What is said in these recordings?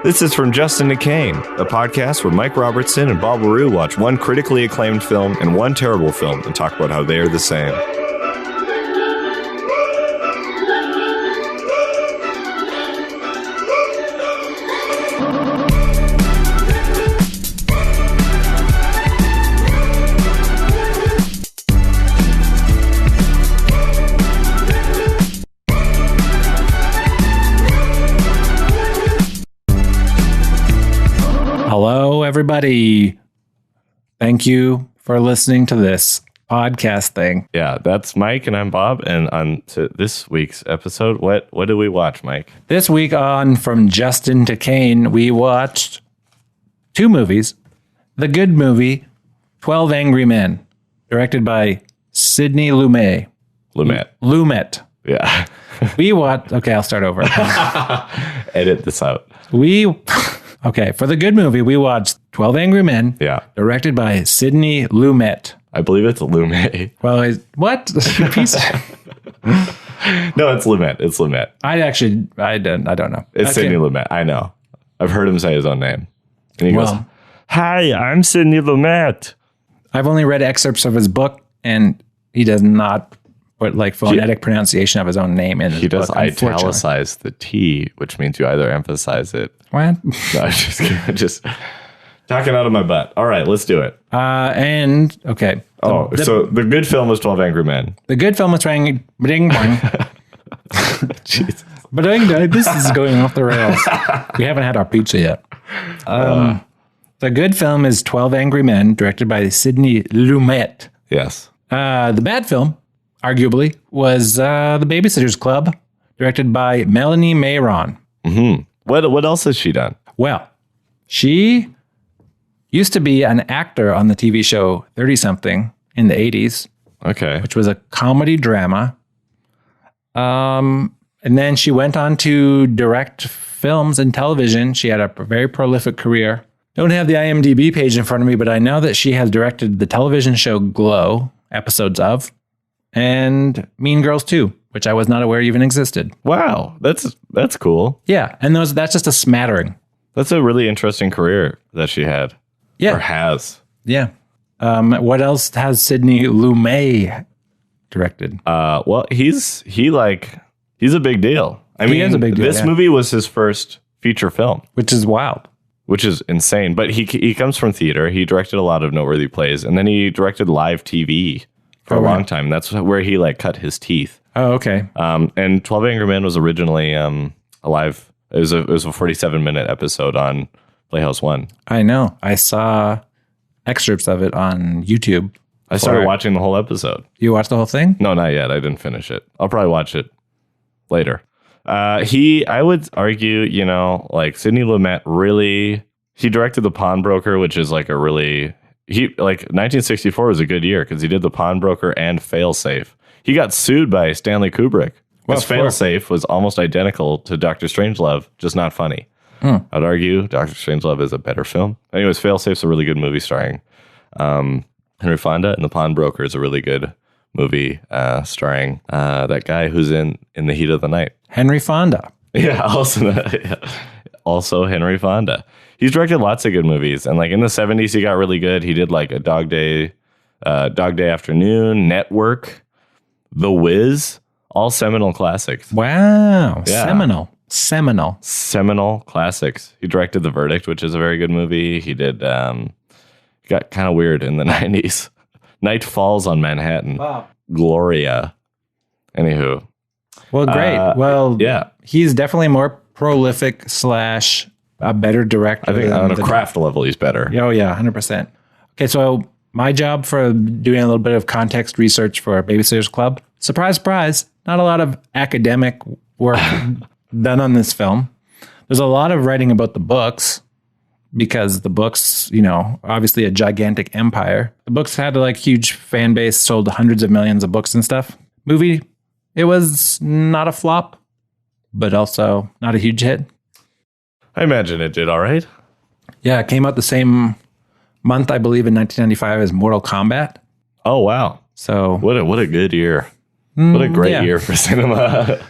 This is from Justin to Kane, a podcast where Mike Robertson and Bob LaRue watch one critically acclaimed film and one terrible film and talk about how they are the same. Hello, everybody. Thank you for listening to this podcast thing. Yeah, that's Mike and I'm Bob. And on to this week's episode, what did we watch, Mike? This week on From Justin to Kane, we watched two movies. The good movie, 12 Angry Men, directed by Sidney Lumet. Lumet. Yeah. We watched... Okay, I'll start over. Edit this out. Okay, for the good movie, we watched 12 Angry Men, directed by Sidney Lumet. I believe it's Lumet. Well, what? No, it's Lumet. It's Lumet. I don't know. It's Sidney Lumet. I know. I've heard him say his own name. And he goes, "Hi, I'm Sidney Lumet." I've only read excerpts of his book, and he does not put like phonetic pronunciation of his own name in his book. He does italicize the T, which means you either emphasize it. What? No, I'm just kidding. Just talking out of my butt. All right, let's do it. Okay. So the good film was 12 Angry Men. The good film was Bing Bang. Jesus. But this is going off the rails. We haven't had our pizza yet. The good film is 12 Angry Men, directed by Sidney Lumet. Yes. The bad film, arguably, was The Babysitter's Club, directed by Melanie Mayron. Mm-hmm. What else has she done? Well, she used to be an actor on the TV show 30-something in the 80s. Okay. Which was a comedy drama. And then she went on to direct films and television. She had a very prolific career. Don't have the IMDb page in front of me, but I know that she has directed the television show Glow, episodes of, and Mean Girls 2, which I was not aware even existed. Wow, that's cool. Yeah, and that's just a smattering. That's a really interesting career that she had. Yeah. Or has. Yeah. What else has Sidney Lumet directed? Well, he's a big deal. He is a big deal. This movie was his first feature film, which is wild. Which is insane. But he comes from theater. He directed a lot of noteworthy plays, and then he directed live TV for a long time. That's where he cut his teeth. Oh, okay. And 12 Angry Men was originally a live. It was a 47-minute episode on Playhouse 1. I know. I saw excerpts of it on YouTube. I started watching the whole episode. You watched the whole thing? No, not yet. I didn't finish it. I'll probably watch it later. I would argue, Sidney Lumet really, he directed The Pawnbroker, which is 1964 was a good year because he did The Pawnbroker and Failsafe. He got sued by Stanley Kubrick because Failsafe was almost identical to Dr. Strangelove, just not funny. I'd argue Dr. Strangelove is a better film. Anyways, Failsafe's a really good movie starring Henry Fonda, and The Pawnbroker is a really good movie starring that guy who's in The Heat of the Night. Henry Fonda. Yeah, also Henry Fonda. He's directed lots of good movies, and in the 70s he got really good. He did a Dog Day Afternoon, Network, The Wiz, all seminal classics. Wow, yeah. Seminal classics. He directed The Verdict, which is a very good movie. He did got kind of weird in the 90s. Night Falls on Manhattan. Wow. Gloria. Anywho. Well, great. Yeah. He's definitely more prolific / a better director. I think on a craft level, he's better. Oh, yeah, 100%. Okay, so my job for doing a little bit of context research for Babysitter's Club. Surprise, surprise. Not a lot of academic work done on this film. There's a lot of writing about the books because the books, obviously a gigantic empire. The books had a huge fan base, sold hundreds of millions of books and stuff. Movie, it was not a flop, but also not a huge hit. I imagine it did all right. Yeah, it came out the same month, I believe, in 1995 as Mortal Kombat. Oh, wow. So what a good year. What a great year for cinema.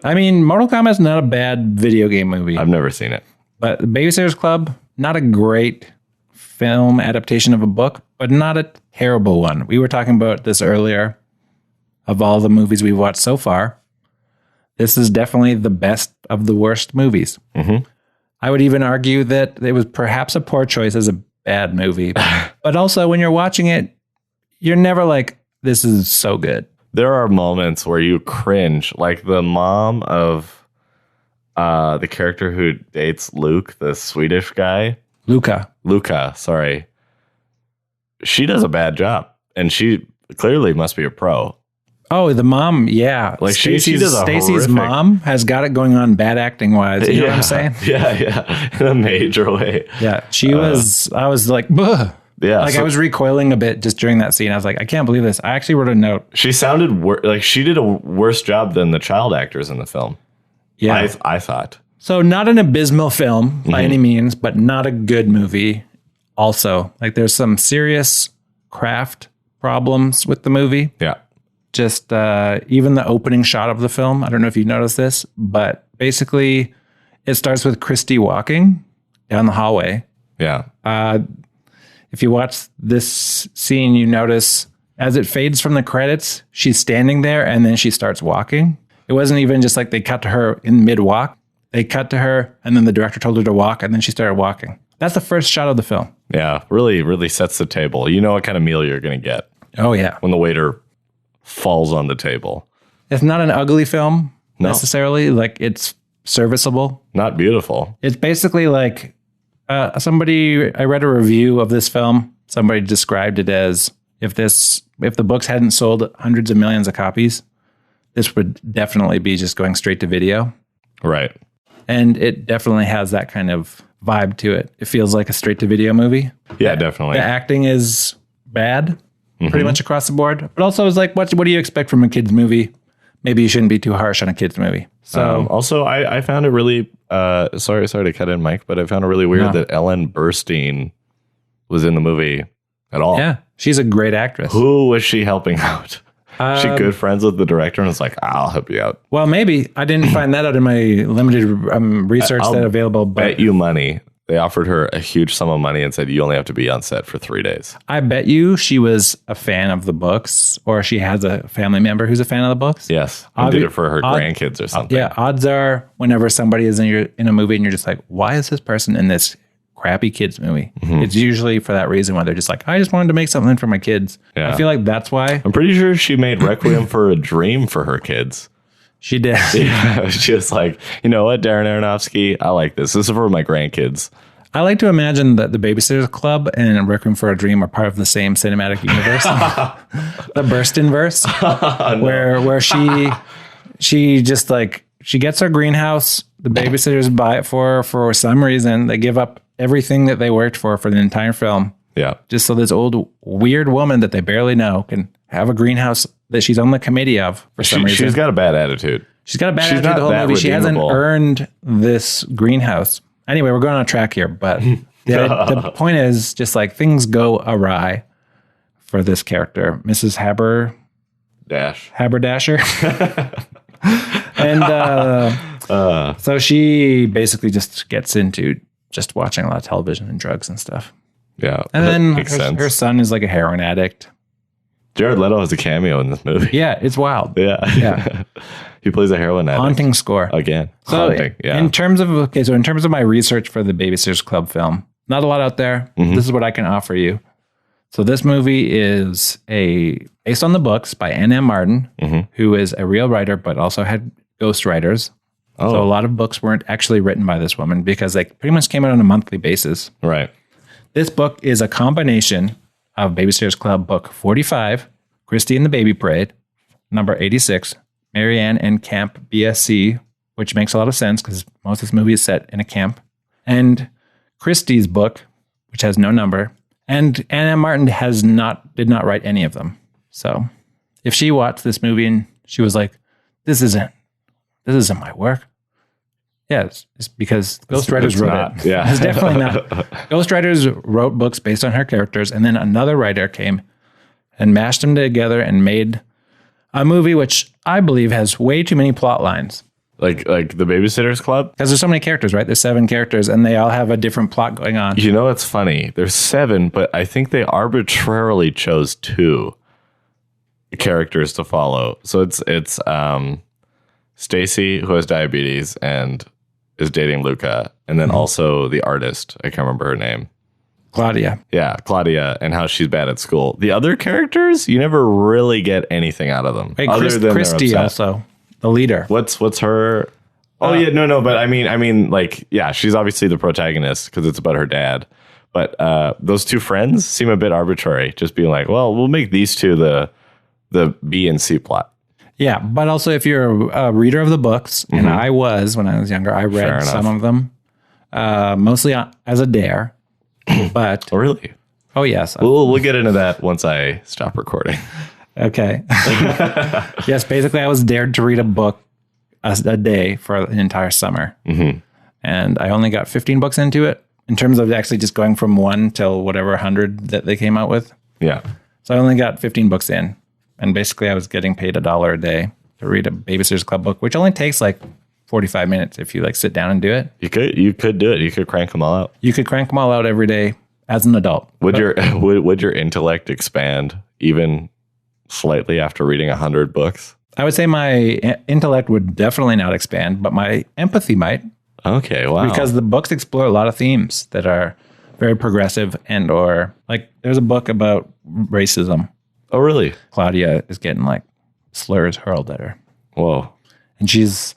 I mean, Mortal Kombat's not a bad video game movie. I've never seen it. But The Babysitter's Club, not a great film adaptation of a book, but not a terrible one. We were talking about this earlier. Of all the movies we've watched so far, this is definitely the best of the worst movies. Mm-hmm. I would even argue that it was perhaps a poor choice as a bad movie. But also, when you're watching it, you're never like, this is so good. There are moments where you cringe, like the mom of the character who dates Luke, the Swedish guy. Luca, sorry. She does a bad job, and she clearly must be a pro. Oh, the mom, yeah. Like she does a Stacy's horrific... mom has got it going on bad acting wise. You know what I'm saying? Yeah. In a major way. Yeah. I was like, Buh. Yeah. Like I was recoiling a bit just during that scene. I was like, I can't believe this. I actually wrote a note. She sounded like she did a worse job than the child actors in the film. Yeah. I thought. So not an abysmal film by any means, but not a good movie also. Like there's some serious craft problems with the movie. Yeah. Just even the opening shot of the film. I don't know if you noticed this, but basically it starts with Christy walking down the hallway. Yeah. If you watch this scene, you notice as it fades from the credits, she's standing there and then she starts walking. It wasn't even just like they cut to her in mid-walk. They cut to her and then the director told her to walk and then she started walking. That's the first shot of the film. Yeah. Really, really sets the table. You know what kind of meal you're going to get. Oh, yeah. When the waiter falls on the table. It's not an ugly film necessarily. Like it's serviceable. Not beautiful. It's basically like I read a review of this film. Somebody described it as if the books hadn't sold hundreds of millions of copies, this would definitely be just going straight to video. Right. And it definitely has that kind of vibe to it. It feels like a straight to video movie. Yeah, definitely. The acting is bad. Pretty much across the board. But also, it's like, what do you expect from a kid's movie? Maybe you shouldn't be too harsh on a kid's movie. So, also, I found it really, sorry to cut in, Mike, but I found it really weird that Ellen Burstyn was in the movie at all. Yeah, she's a great actress. Who was she helping out? She good friends with the director and was like, I'll help you out. Well, maybe. I didn't find that out in my limited research that available. But bet you money. They offered her a huge sum of money and said, you only have to be on set for 3 days. I bet you she was a fan of the books or she has a family member who's a fan of the books. Yes. And did it for her grandkids or something. Yeah. Odds are whenever somebody is in a movie and you're just like, why is this person in this crappy kids movie? Mm-hmm. It's usually for that reason why they're just like, I just wanted to make something for my kids. Yeah. I feel like that's why. I'm pretty sure she made Requiem for a Dream for her kids. She did. Yeah, she was like, you know what, Darren Aronofsky, I like this. This is for my grandkids. I like to imagine that the Babysitter's Club and Requiem for a Dream are part of the same cinematic universe, the Burstyn-verse, where she just like she gets her greenhouse. The babysitters buy it for some reason. They give up everything that they worked for the entire film. Yeah, just so this old weird woman that they barely know can have a greenhouse that she's on the committee of for some reason. She's got a bad attitude. She's got a bad attitude the whole movie. She hasn't earned this greenhouse. Anyway, we're going on track here, but the point is just like things go awry for this character, Mrs. Haberdasher. And so she basically just gets into just watching a lot of television and drugs and stuff. Yeah. And then her son is like a heroin addict. Jared Leto has a cameo in this movie. Yeah, it's wild. Yeah. He plays a heroin addict. Haunting score. Again. So haunting, yeah. In terms of my research for the Babysitter's Club film, not a lot out there. Mm-hmm. This is what I can offer you. So this movie is based on the books by Anne M. Martin, who is a real writer, but also had ghostwriters. Oh. So a lot of books weren't actually written by this woman because they pretty much came out on a monthly basis. Right. This book is a combination of Babysitter's Club book 45, Christy and the Baby Parade, number 86, Marianne and Camp BSC, which makes a lot of sense because most of this movie is set in a camp, and Christie's book, which has no number, and Anna Martin did not write any of them. So if she watched this movie and she was like, this isn't my work. Yeah, it's because ghostwriters wrote it. Yeah. It's definitely not. Ghostwriters wrote books based on her characters, and then another writer came and mashed them together and made a movie which I believe has way too many plot lines. Like the Babysitter's Club? Because there's so many characters, right? There's 7 characters, and they all have a different plot going on. You know, it's funny. There's 7, but I think they arbitrarily chose 2 characters to follow. So it's Stacy, who has diabetes and is dating Luca, and then also the artist. I can't remember her name. Claudia. Yeah, Claudia, and how she's bad at school. The other characters, you never really get anything out of them. Hey, Christy also, the leader. What's her? Oh yeah, no, but I mean, like, yeah, she's obviously the protagonist because it's about her dad. But those 2 friends seem a bit arbitrary. Just being like, well, we'll make these 2 the B and C plot. Yeah, but also if you're a reader of the books, and I was when I was younger, I read some of them, mostly as a dare. But oh, really? Oh, yes. We'll get into that once I stop recording. Okay. Yes, basically I was dared to read a book a day for an entire summer. And I only got 15 books into it in terms of actually just going from 1 till whatever 100 that they came out with. Yeah. So I only got 15 books in. And basically I was getting paid $1 a day to read a Babysitter's Club book, which only takes like 45 minutes if you like sit down and do it. You could do it. You could crank them all out. You could crank them all out every day as an adult. Would your intellect expand even slightly after reading 100 books? I would say my intellect would definitely not expand, but my empathy might. Okay, wow. Because the books explore a lot of themes that are very progressive and or like there's a book about racism. Oh, really? Claudia is getting like slurs hurled at her. Whoa. And she's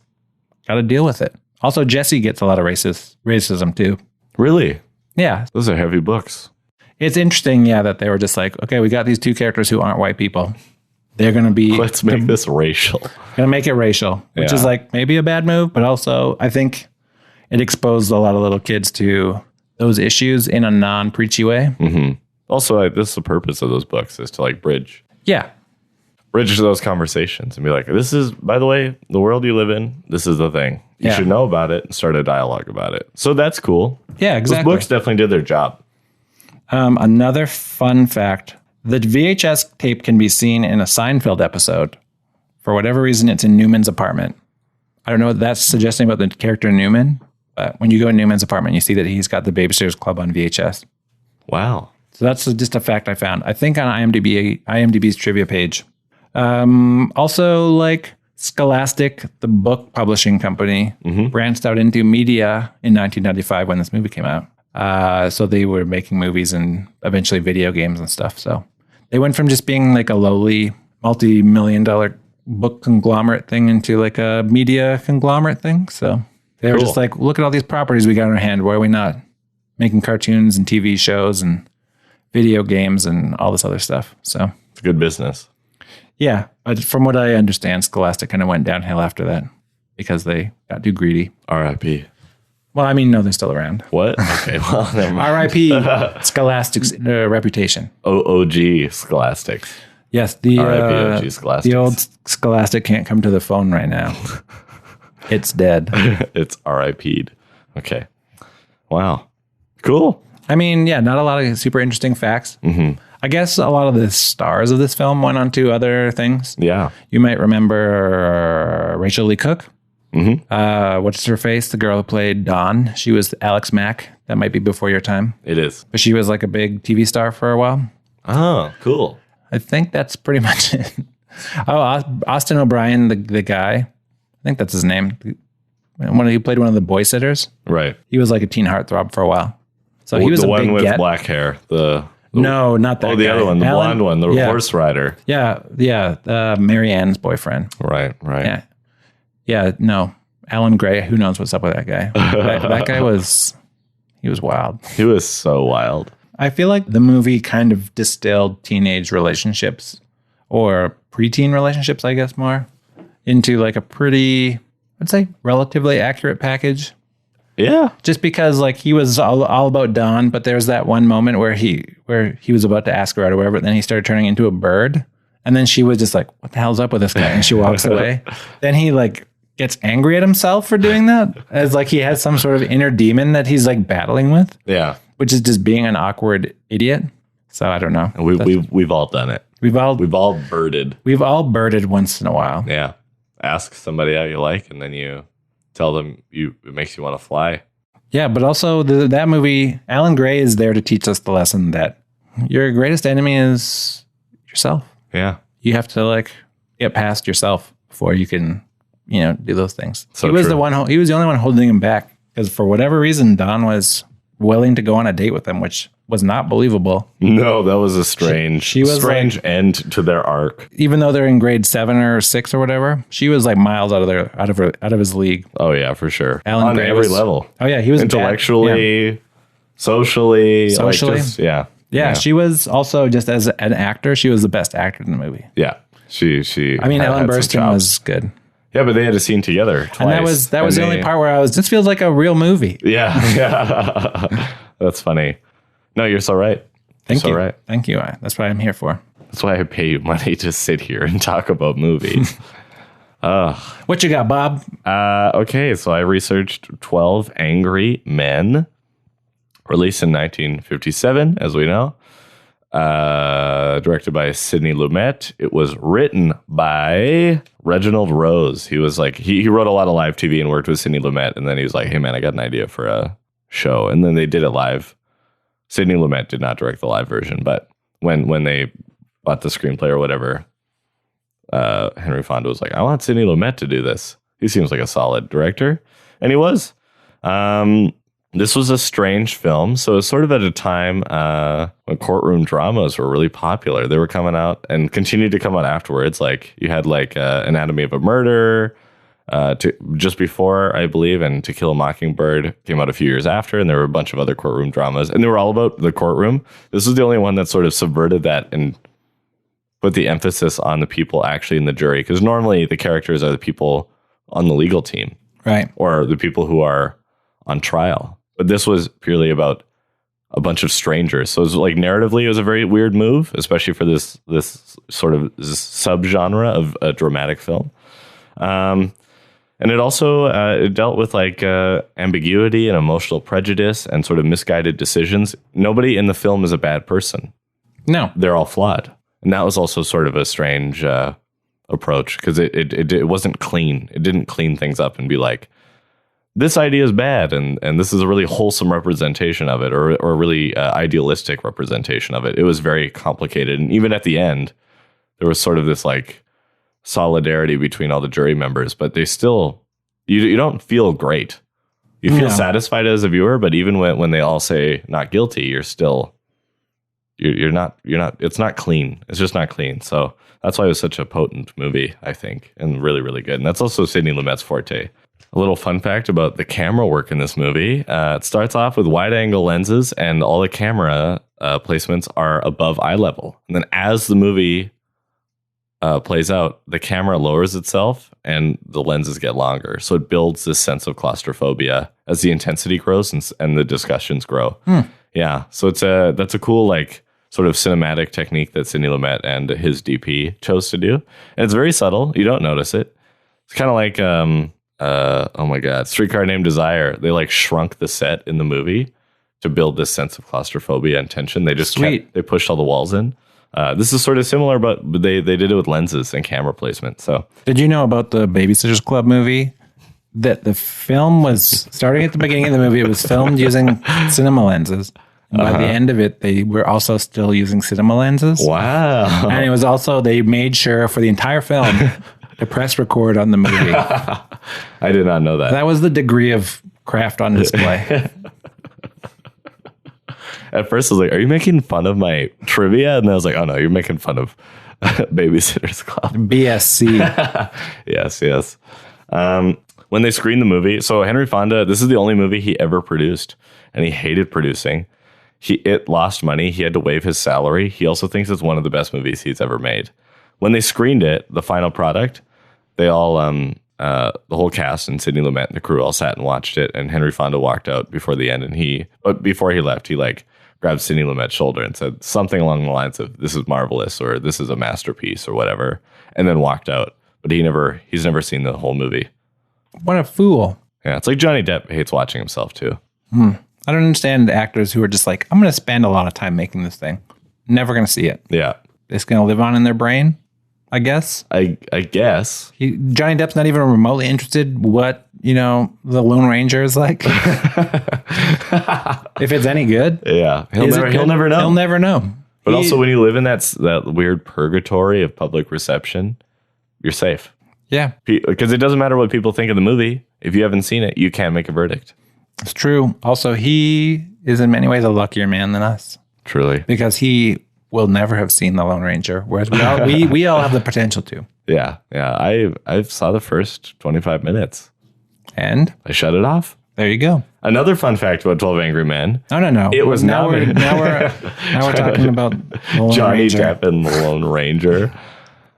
got to deal with it. Also, Jesse gets a lot of racism too. Really? Yeah. Those are heavy books. It's interesting, yeah, that they were just like, okay, we got these 2 characters who aren't white people. They're going to be... Let's make this racial. Going to make it racial, which is like maybe a bad move, but also I think it exposed a lot of little kids to those issues in a non-preachy way. Mm-hmm. Also, this is the purpose of those books, is to like bridge those conversations and be like, this is, by the way, the world you live in, this is the thing. You should know about it and start a dialogue about it. So that's cool. Yeah, exactly. Those books definitely did their job. Another fun fact, the VHS tape can be seen in a Seinfeld episode. For whatever reason, it's in Newman's apartment. I don't know what that's suggesting about the character Newman, but when you go in Newman's apartment, you see that he's got the Babysitter's Club on VHS. Wow. So that's just a fact I found. I think on IMDb's trivia page. Also, like Scholastic, the book publishing company, branched out into media in 1995 when this movie came out. So they were making movies and eventually video games and stuff. So they went from just being like a lowly multi-million-dollar book conglomerate thing into like a media conglomerate thing. So they were just like, look at all these properties we got in our hand. Why are we not making cartoons and TV shows and video games and all this other stuff? So it's good business. Yeah, but from what I understand, Scholastic kind of went downhill after that because they got too greedy. R.I.P. Well, I mean, no, they're still around. What? Okay, well, never mind. R.I.P. Scholastic's reputation. OG Scholastics. Yes, the R.I.P. OG Scholastics. The old Scholastic can't come to the phone right now. It's dead. It's R.I.P'd. Okay. Wow. Cool. I mean, yeah, not a lot of super interesting facts. I guess a lot of the stars of this film went on to other things. Yeah. You might remember Rachel Lee Cook. What's her face? The girl who played Dawn. She was Alex Mack. That might be before your time. It is. But she was like a big TV star for a while. Oh, cool. I think that's pretty much it. Oh, Austin O'Brien, the guy. I think that's his name. He played one of the boy sitters. Right. He was like a teen heartthrob for a while. So he was the a one big with get. black hair. No, not that. Oh, the guy. other one, the blonde one, the horse rider. Yeah, Mary Ann's boyfriend. Right. Yeah, no, Alan Gray. Who knows what's up with that guy? that guy was wild. He was so wild. I feel like the movie kind of distilled teenage relationships or preteen relationships, I guess, more into like a pretty, I'd say, relatively accurate package. Yeah. Just because like he was all about Dawn, but there's that one moment where he was about to ask her out or whatever, but then he started turning into a bird. And then she was just like, what the hell's up with this guy? And she walks away. Then he like gets angry at himself for doing that, as like he has some sort of inner demon that he's like battling with. Yeah. Which is just being an awkward idiot. So I don't know. We've all done it. We've all birded. We've all birded once in a while. Yeah. Ask somebody out you like, and then you tell them it makes you want to fly. Yeah, but also that movie, Alan Gray is there to teach us the lesson that your greatest enemy is yourself. Yeah. You have to get past yourself before you can, do those things. So he was true. He was the only one holding him back because for whatever reason, Don was willing to go on a date with him, which was not believable. No, that was a strange end to their arc. Even though they're in grade 7 or 6 or whatever, she was miles out of his league. Oh yeah, for sure. Alan Gray every level. Oh yeah, he was intellectually, socially. Yeah, she was also just as an actor, she was the best actor in the movie. Yeah, she. I mean, Ellen Burstyn was good. Yeah, but they had a scene together twice. And that was the only part where this feels like a real movie. Yeah. That's funny. No, you're so right. Thank you. Right. Thank you. That's what I'm here for. That's why I pay you money to sit here and talk about movies. What you got, Bob? Okay, so I researched 12 Angry Men, released in 1957, as we know. Directed by Sidney Lumet. It was written by Reginald Rose. He was he wrote a lot of live TV and worked with Sidney Lumet, and then he was like, hey man, I got an idea for a show. And then they did it live. Sidney Lumet did not direct the live version, but when they bought the screenplay or whatever, Henry Fonda was like, I want Sidney Lumet to do this. He seems like a solid director. And he was. This was a strange film. So it was sort of at a time when courtroom dramas were really popular. They were coming out and continued to come out afterwards. You had Anatomy of a Murder, just before, I believe, and To Kill a Mockingbird came out a few years after, and there were a bunch of other courtroom dramas, and they were all about the courtroom. This was the only one that sort of subverted that and put the emphasis on the people actually in the jury, because normally the characters are the people on the legal team, right, or the people who are on trial. But this was purely about a bunch of strangers. So it was narratively, it was a very weird move, especially for this sort of subgenre of a dramatic film. And it also it dealt with ambiguity and emotional prejudice and sort of misguided decisions. Nobody in the film is a bad person. No, they're all flawed, and that was also sort of a strange approach because it wasn't clean. It didn't clean things up and be like, this idea is bad, and this is a really wholesome representation of it, or a really idealistic representation of it. It was very complicated, and even at the end, there was sort of this solidarity between all the jury members, but they still, you don't feel great. You feel satisfied as a viewer, but even when they all say not guilty, you're still, you're not, it's not clean. It's just not clean. So that's why it was such a potent movie, I think, and really, really good. And that's also Sidney Lumet's forte. A little fun fact about the camera work in this movie. It starts off with wide angle lenses, and all the camera placements are above eye level. And then as the movie plays out, the camera lowers itself and the lenses get longer. So it builds this sense of claustrophobia as the intensity grows and the discussions grow. Yeah. So that's a cool, sort of cinematic technique that Sidney Lumet and his DP chose to do. And it's very subtle. You don't notice it. It's kind of like, oh my God, Streetcar Named Desire. They shrunk the set in the movie to build this sense of claustrophobia and tension. They just they pushed all the walls in. This is sort of similar, but they did it with lenses and camera placement. So, did you know about the Babysitters Club movie? That the film was starting at the beginning of the movie. It was filmed using cinema lenses. And by the end of it, they were also still using cinema lenses. Wow! And it was also they made sure for the entire film to press record on the movie. I did not know that. That was the degree of craft on display. At first, I was like, are you making fun of my trivia? And then I was like, oh, no, you're making fun of Babysitter's Club. BSC. Yes. When they screened the movie, so Henry Fonda, this is the only movie he ever produced, and he hated producing. It lost money. He had to waive his salary. He also thinks it's one of the best movies he's ever made. When they screened it, the final product, they all, the whole cast and Sidney Lumet and the crew all sat and watched it, and Henry Fonda walked out before the end, but before he left, he grabbed Sidney Lumet's shoulder and said something along the lines of, this is marvelous, or this is a masterpiece, or whatever, and then walked out. But he's never seen the whole movie. What a fool. Yeah, it's like Johnny Depp hates watching himself too. I don't understand actors who are just I'm going to spend a lot of time making this thing. Never going to see it. Yeah. It's going to live on in their brain, I guess. I guess. Johnny Depp's not even remotely interested what the Lone Ranger is like? If it's any good. Yeah. He'll never know. He'll never know. But also when you live in that weird purgatory of public reception, you're safe. Yeah. Because it doesn't matter what people think of the movie. If you haven't seen it, you can't make a verdict. It's true. Also, he is in many ways a luckier man than us. Truly. Because he will never have seen the Lone Ranger, whereas we all have the potential to. Yeah. I saw the first 25 minutes. And? I shut it off. There you go. Another fun fact about 12 Angry Men. No. It was now we're talking about Johnny Depp and the Lone Ranger.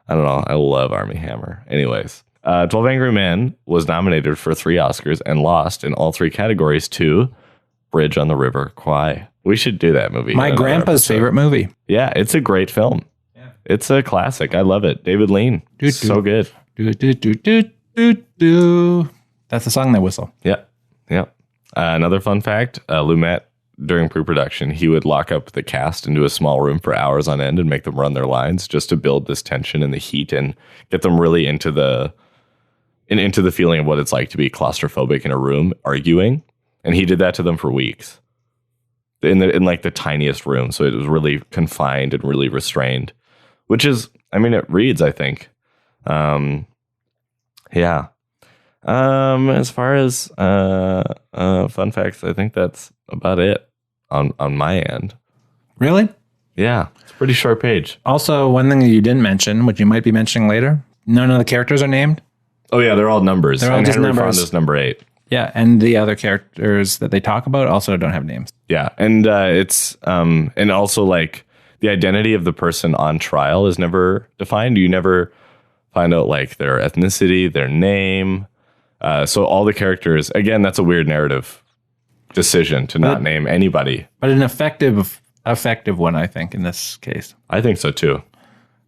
I don't know. I love Armie Hammer. Anyways, 12 Angry Men was nominated for 3 Oscars and lost in all 3 categories to Bridge on the River Kwai. We should do that movie. My grandpa's favorite movie. Yeah, it's a great film. Yeah. It's a classic. I love it. David Lean. So good. That's the song they whistle. Yeah. Another fun fact, Lumet, during pre-production, he would lock up the cast into a small room for hours on end and make them run their lines just to build this tension and the heat and get them really into the feeling of what it's like to be claustrophobic in a room arguing. And he did that to them for weeks in like the tiniest room. So it was really confined and really restrained, which is, it reads, I think. Yeah. As far as fun facts, I think that's about it on my end. Really? Yeah, it's a pretty short page. Also, one thing that you didn't mention, which you might be mentioning later, none of the characters are named. Oh yeah, they're all numbers. They're all just Henry numbers. Fonda's number 8. Yeah, and the other characters that they talk about also don't have names. Yeah, and it's and also like the identity of the person on trial is never defined. You never find out like their ethnicity, their name. So all the characters, again, that's a weird narrative decision to not name anybody. But an effective one, I think, in this case. I think so too.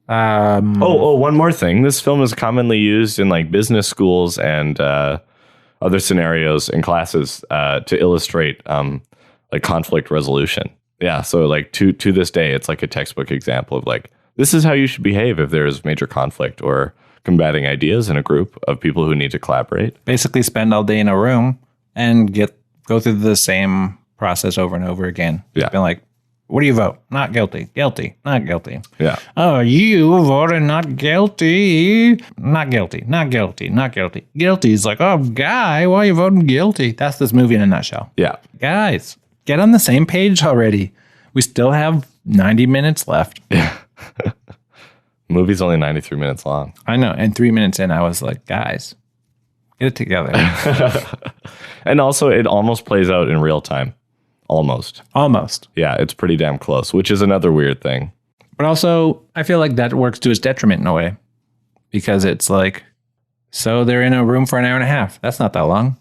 One more thing. This film is commonly used in like business schools and other scenarios in classes to illustrate like conflict resolution. Yeah, so like to this day, it's like a textbook example of like, this is how you should behave if there is major conflict or combating ideas in a group of people who need to collaborate. Basically spend all day in a room and go through the same process over and over again. Yeah. Being like, what do you vote? Not guilty. Guilty. Not guilty. Yeah. Oh, you voted not guilty. Not guilty. Not guilty. Not guilty. Guilty is like, oh, guy, why are you voting guilty? That's this movie in a nutshell. Yeah. Guys, get on the same page already. We still have 90 minutes left. Yeah. Movie's only 93 minutes long. I know. And 3 minutes in, I was like, guys, get it together. And also, it almost plays out in real time. Almost. Yeah, it's pretty damn close, which is another weird thing. But also, I feel like that works to its detriment in a way. Because it's like, so they're in a room for an hour and a half. That's not that long.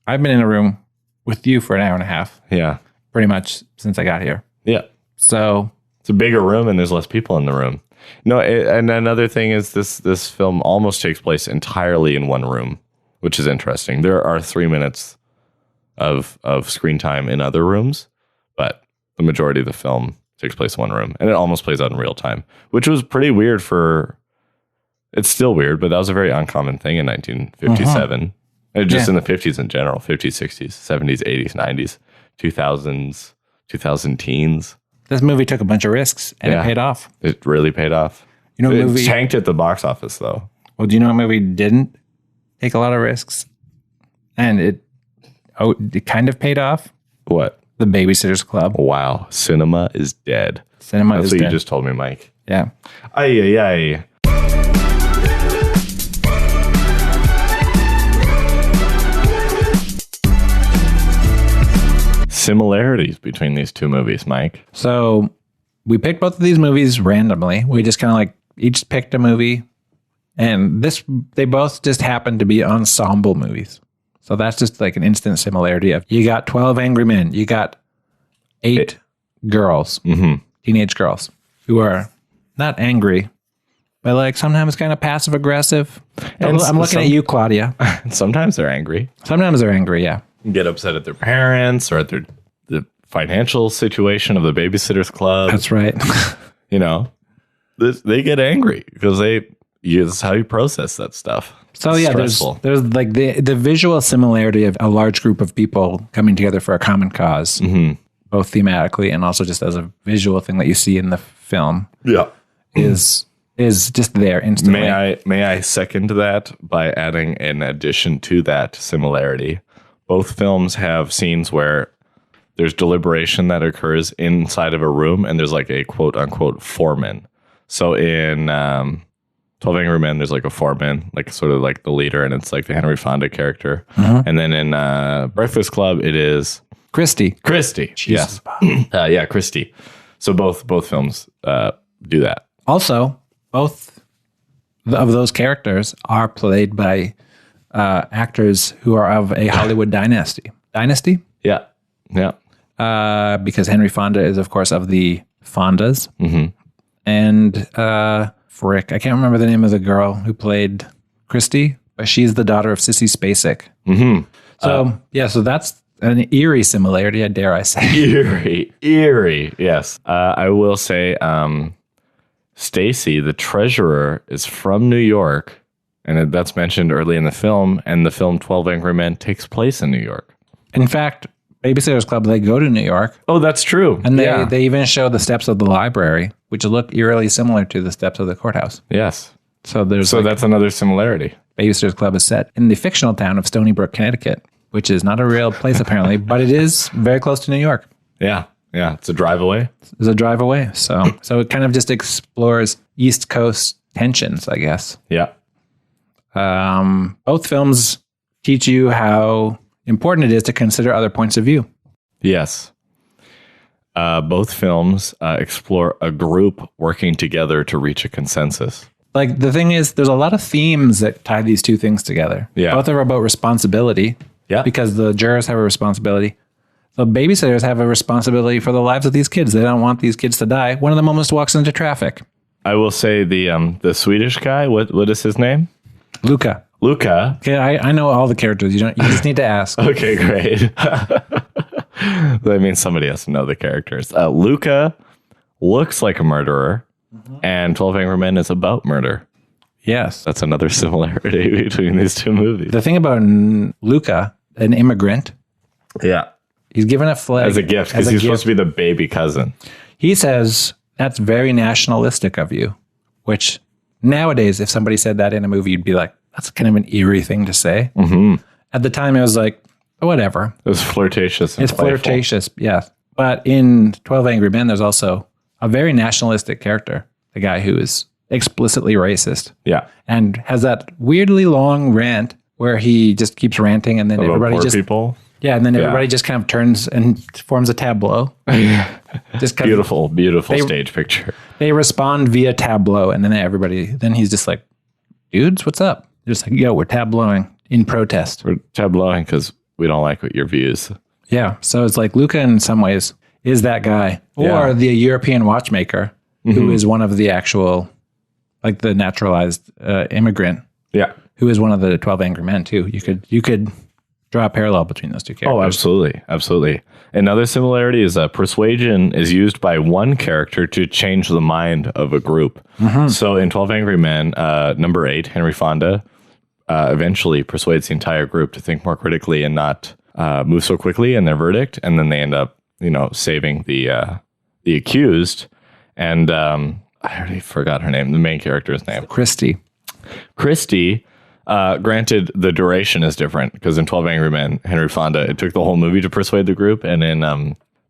I've been in a room with you for an hour and a half. Yeah. Pretty much since I got here. Yeah. So it's a bigger room and there's less people in the room. No, and another thing is this film almost takes place entirely in one room, which is interesting. There are 3 minutes of screen time in other rooms, but the majority of the film takes place in one room, and it almost plays out in real time, which was pretty weird it's still weird, but that was a very uncommon thing in 1957. And just in the 50s in general, 50s, 60s, 70s, 80s, 90s, 2000s, 2000 teens. This movie took a bunch of risks, and it paid off. It really paid off. You know, it tanked at the box office, though. Well, do you know what movie didn't take a lot of risks? And it kind of paid off? What? The Babysitter's Club. Wow. Cinema is dead. That's what you just told me, Mike. Yeah. Ay. Similarities between these two movies, Mike. So we picked both of these movies randomly. We just kind of like each picked a movie, and they both just happened to be ensemble movies. So that's just like an instant similarity of you got 12 Angry Men, you got 8 girls, teenage girls who are not angry, but like sometimes kind of passive aggressive. I'm looking at you, Claudia. Sometimes they're angry. Yeah. Get upset at their parents or at the financial situation of the Babysitter's Club. That's right. You know, they get angry because they this is how you process that stuff. So yeah, there's like the visual similarity of a large group of people coming together for a common cause, both thematically and also just as a visual thing that you see in the film. Yeah, is just there instantly. May I second that by adding an addition to that similarity? Both films have scenes where there's deliberation that occurs inside of a room, and there's like a quote unquote foreman. So in 12 Angry Men, there's like a foreman, like sort of like the leader, and it's like the Henry Fonda character. And then in Breakfast Club, it is Christy. Yes. Yeah, Christy. So both films do that. Also, both of those characters are played by actors who are of a Hollywood dynasty. Dynasty? Yeah. Because Henry Fonda is, of course, of the Fondas. And Frick, I can't remember the name of the girl who played Christy, but she's the daughter of Sissy Spacek. So that's an eerie similarity, dare I say. Eerie, yes. I will say Stacy, the treasurer, is from New York, and that's mentioned early in the film, and the film 12 Angry Men takes place in New York. In fact, Babysitter's Club, they go to New York. Oh, that's true. And they even show the steps of the library, which look eerily similar to the steps of the courthouse. Yes. So that's another similarity. Babysitter's Club is set in the fictional town of Stony Brook, Connecticut, which is not a real place apparently, but it is very close to New York. Yeah. It's a drive away. It's a drive away. So it kind of just explores East Coast tensions, I guess. Yeah. Both films teach you how important it is to consider other points of view. Yes. Both films explore a group working together to reach a consensus. Like, the thing is, there's a lot of themes that tie these two things together. Yeah. Both are about responsibility. Yeah. Because the jurors have a responsibility. The babysitters have a responsibility for the lives of these kids. They don't want these kids to die. One of them almost walks into traffic. I will say the Swedish guy, what is his name? Luca. Okay, I know all the characters. You just need to ask. Okay, great. That means somebody has to know the characters. Luca looks like a murderer, and 12 Angry Men is about murder. Yes. That's another similarity between these two movies. The thing about Luca, an immigrant. Yeah. He's given a flag. As a gift, because he's supposed to be the baby cousin. He says, that's very nationalistic of you, which nowadays, if somebody said that in a movie, you'd be like, that's kind of an eerie thing to say. At the time, it was like, whatever. It was flirtatious. It's playful. Flirtatious, yeah. But in 12 Angry Men, there's also a very nationalistic character, the guy who is explicitly racist. Yeah. And has that weirdly long rant where he just keeps ranting, and then about everybody poor just people. Yeah, and then everybody just kind of turns and forms a tableau. Just beautiful stage picture. They respond via tableau, and then he's just like, dudes, what's up? They're just like, yo, we're tableauing in protest. We're tableauing because we don't like what your views. Yeah, so it's like Luca in some ways is that guy. Or the European watchmaker, who is one of the actual, like the naturalized immigrant. Yeah. Who is one of the 12 Angry Men, too. You could draw a parallel between those two characters. Oh, absolutely. Another similarity is persuasion is used by one character to change the mind of a group. So in 12 Angry Men, number 8, Henry Fonda, eventually persuades the entire group to think more critically and not move so quickly in their verdict. And then they end up, saving the accused. And I already forgot her name, the main character's name. Christy. Granted, the duration is different because in 12 Angry Men, Henry Fonda, it took the whole movie to persuade the group. And in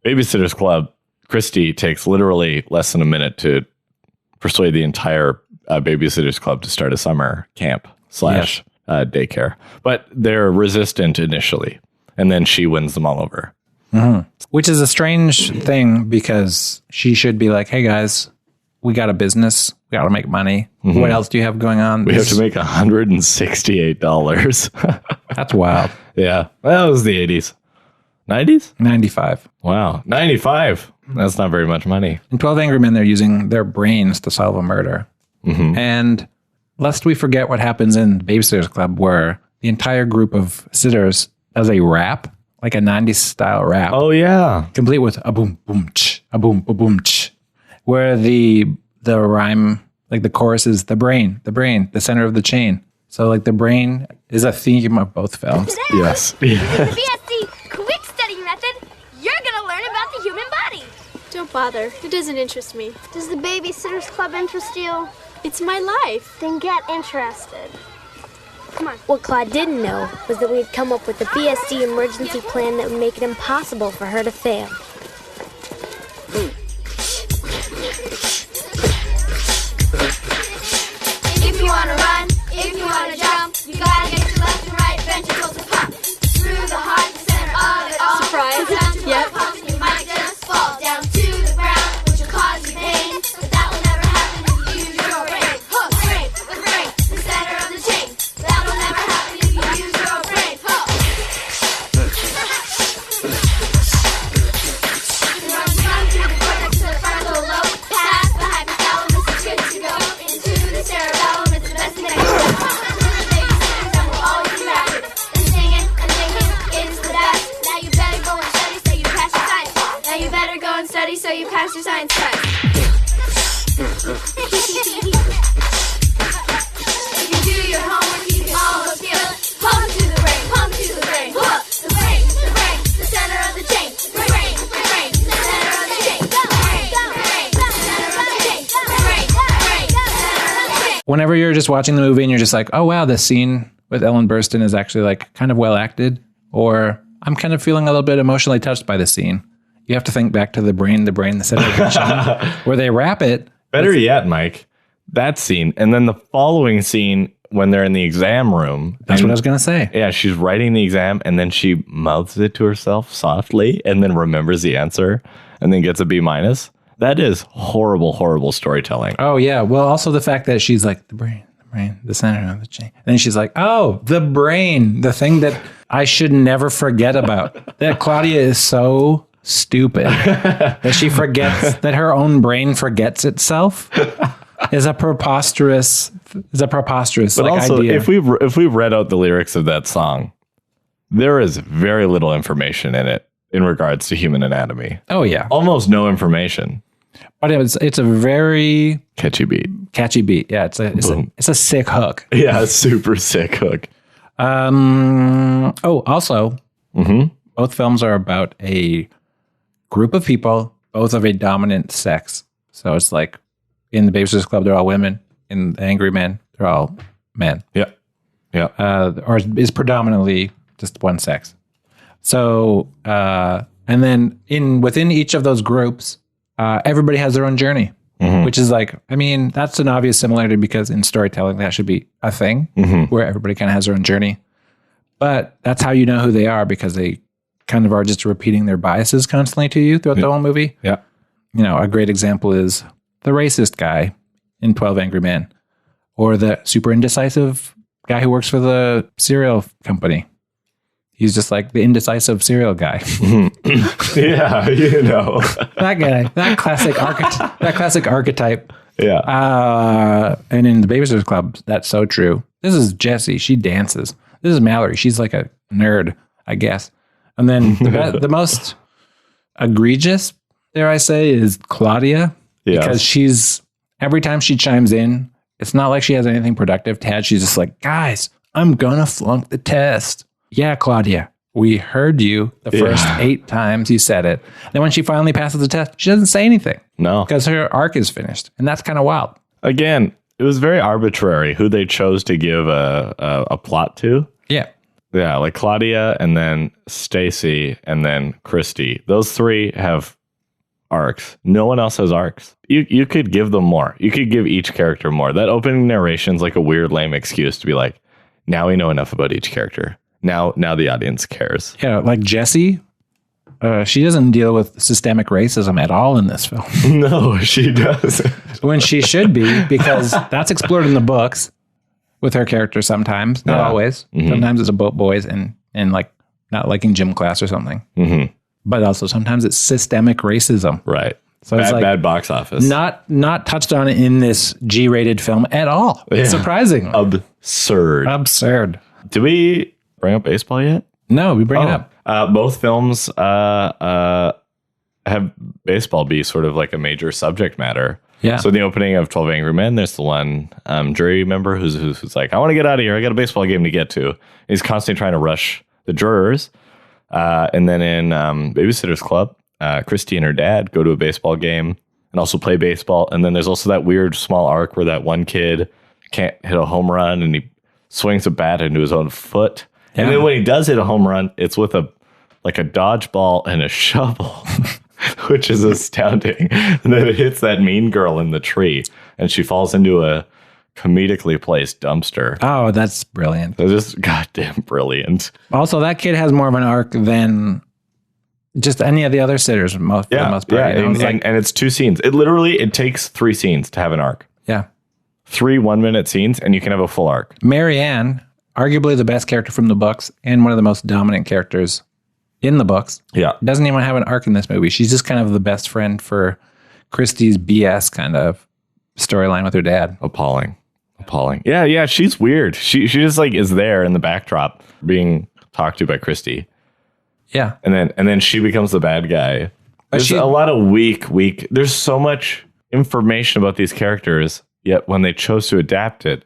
Babysitter's Club, Christy takes literally less than a minute to persuade the entire Babysitter's Club to start a summer camp / daycare. But they're resistant initially. And then she wins them all over. Which is a strange thing because she should be like, hey guys, we got a business. We got to make money. What else do you have going on? We have to make $168. That's wild. Yeah. Well, it was the 80s. 90s? 95. Wow. 95. That's not very much money. In 12 Angry Men, they're using their brains to solve a murder. And lest we forget what happens in Babysitter's Club, where the entire group of sitters does a rap, like a 90s style rap. Oh, yeah. Complete with a boom, boom, ch, a boom, boom, ch, where the rhyme, Like the chorus is the brain, the center of the chain. So like the brain is a theme of both films. Yes. Using the BSC quick study method, you're gonna learn about the human body. Don't bother. It doesn't interest me. Does the Babysitters Club interest you? It's my life. Then get interested. Come on. What Claude didn't know was that we had come up with a BSC emergency plan that would make it impossible for her to fail. If you wanna run, if you wanna jump, you gotta get your left and right ventricles to pump. Through the heart, the center of it all. Surprise. Down to Yep. blood pumps, and you might just fall down to the ground, which will cause you pain. But that will never happen if you use your brain. Hook, brain, the center of the chain. That will never happen if you use your brain. Hook. Run through the cortex to the frontal lobe, past the hypothalamus, it's good to go into the cerebellum. It's the best thing that can happen. Babysitters, and we'll always be rapid. And singing, it's the best. Now you better go and study so you pass your science test. Now you better go and study so you pass your science test. If you do your homework, you can almost feel it. Pump to the brain, hook, the brain, the center of the chain. Brain, the center of the chain. Brain, the center of the chain. Brain, the center of the chain. Whenever you're just watching the movie and you're just like, oh wow, this scene with Ellen Burstyn is actually like kind of well acted, or I'm kind of feeling a little bit emotionally touched by this scene, you have to think back to the brain, the center of the chain, where they wrap it. Better yet, Mike, that scene, and then the following scene when they're in the exam room. That's what I was going to say. Yeah, she's writing the exam, and then she mouths it to herself softly, and then remembers the answer, and then gets a B-. That is horrible, horrible storytelling. Oh yeah. Well, also the fact that she's like the brain, the center of the chain. And then she's like, oh, the brain, the thing that I should never forget about. That Claudia is so stupid that she forgets that her own brain forgets itself is a preposterous But like also, idea. if we read out the lyrics of that song, there is very little information in it in regards to human anatomy. Oh yeah. Almost no information. But it's a very Catchy beat. Yeah, it's a sick hook. Yeah, super sick hook. Also, both films are about a group of people, both of a dominant sex. So it's like in the Babysitters Club, they're all women. In the Angry Men, they're all men. Yeah. Yeah. Or is predominantly just one sex. So, and then within each of those groups, everybody has their own journey, which is like, I mean, that's an obvious similarity because in storytelling, that should be a thing where everybody kind of has their own journey. But that's how you know who they are because they kind of are just repeating their biases constantly to you throughout the whole movie. Yeah. You know, a great example is the racist guy in 12 Angry Men or the super indecisive guy who works for the cereal company. He's just like the indecisive cereal guy. Yeah, you know. That guy, that classic archetype. Yeah. And in the Babysitters Club, that's so true. This is Jessie. She dances. This is Mallory. She's like a nerd, I guess. And then the most egregious, dare I say, is Claudia. Yeah. Because every time she chimes in, it's not like she has anything productive to add. She's just like, guys, I'm going to flunk the test. Yeah, Claudia, we heard you the first 8 times you said it. Then when she finally passes the test, she doesn't say anything. No. Because her arc is finished. And that's kind of wild. Again, it was very arbitrary who they chose to give a plot to. Yeah. Yeah, like Claudia and then Stacy and then Christy. Those 3 have arcs. No one else has arcs. You could give them more. You could give each character more. That opening narration's like a weird, lame excuse to be like, now we know enough about each character. Now the audience cares. Yeah, like Jessie, she doesn't deal with systemic racism at all in this film. No, she doesn't. When she should be, because that's explored in the books with her character sometimes. Not always. Sometimes it's about boys and like not liking gym class or something. But also sometimes it's systemic racism. Right. So it's like bad box office. Not touched on in this G-rated film at all. Yeah. Surprising. Absurd. Did we bring up baseball yet? No, we bring it up. Both films have baseball be sort of like a major subject matter. Yeah. So in the opening of 12 Angry Men, there's the one jury member who's like, I want to get out of here. I got a baseball game to get to. He's constantly trying to rush the jurors. And then in Babysitter's Club, Christy and her dad go to a baseball game and also play baseball. And then there's also that weird small arc where that one kid can't hit a home run and he swings a bat into his own foot. Yeah. And then when he does hit a home run, it's with a dodgeball and a shovel, which is astounding. And then it hits that mean girl in the tree and she falls into a comedically placed dumpster. Oh, that's brilliant. They're just goddamn brilliant. Also, that kid has more of an arc than just any of the other sitters for the most part. Yeah, You know? and it's 2 scenes. It takes 3 scenes to have an arc. Yeah. 3 1-minute scenes, and you can have a full arc. Marianne, arguably the best character from the books and one of the most dominant characters in the books. Yeah. Doesn't even have an arc in this movie. She's just kind of the best friend for Christie's BS kind of storyline with her dad. Appalling. Yeah, she's weird. She just like is there in the backdrop being talked to by Christy. Yeah. And then she becomes the bad guy. There's a lot of weak. There's so much information about these characters, yet when they chose to adapt it,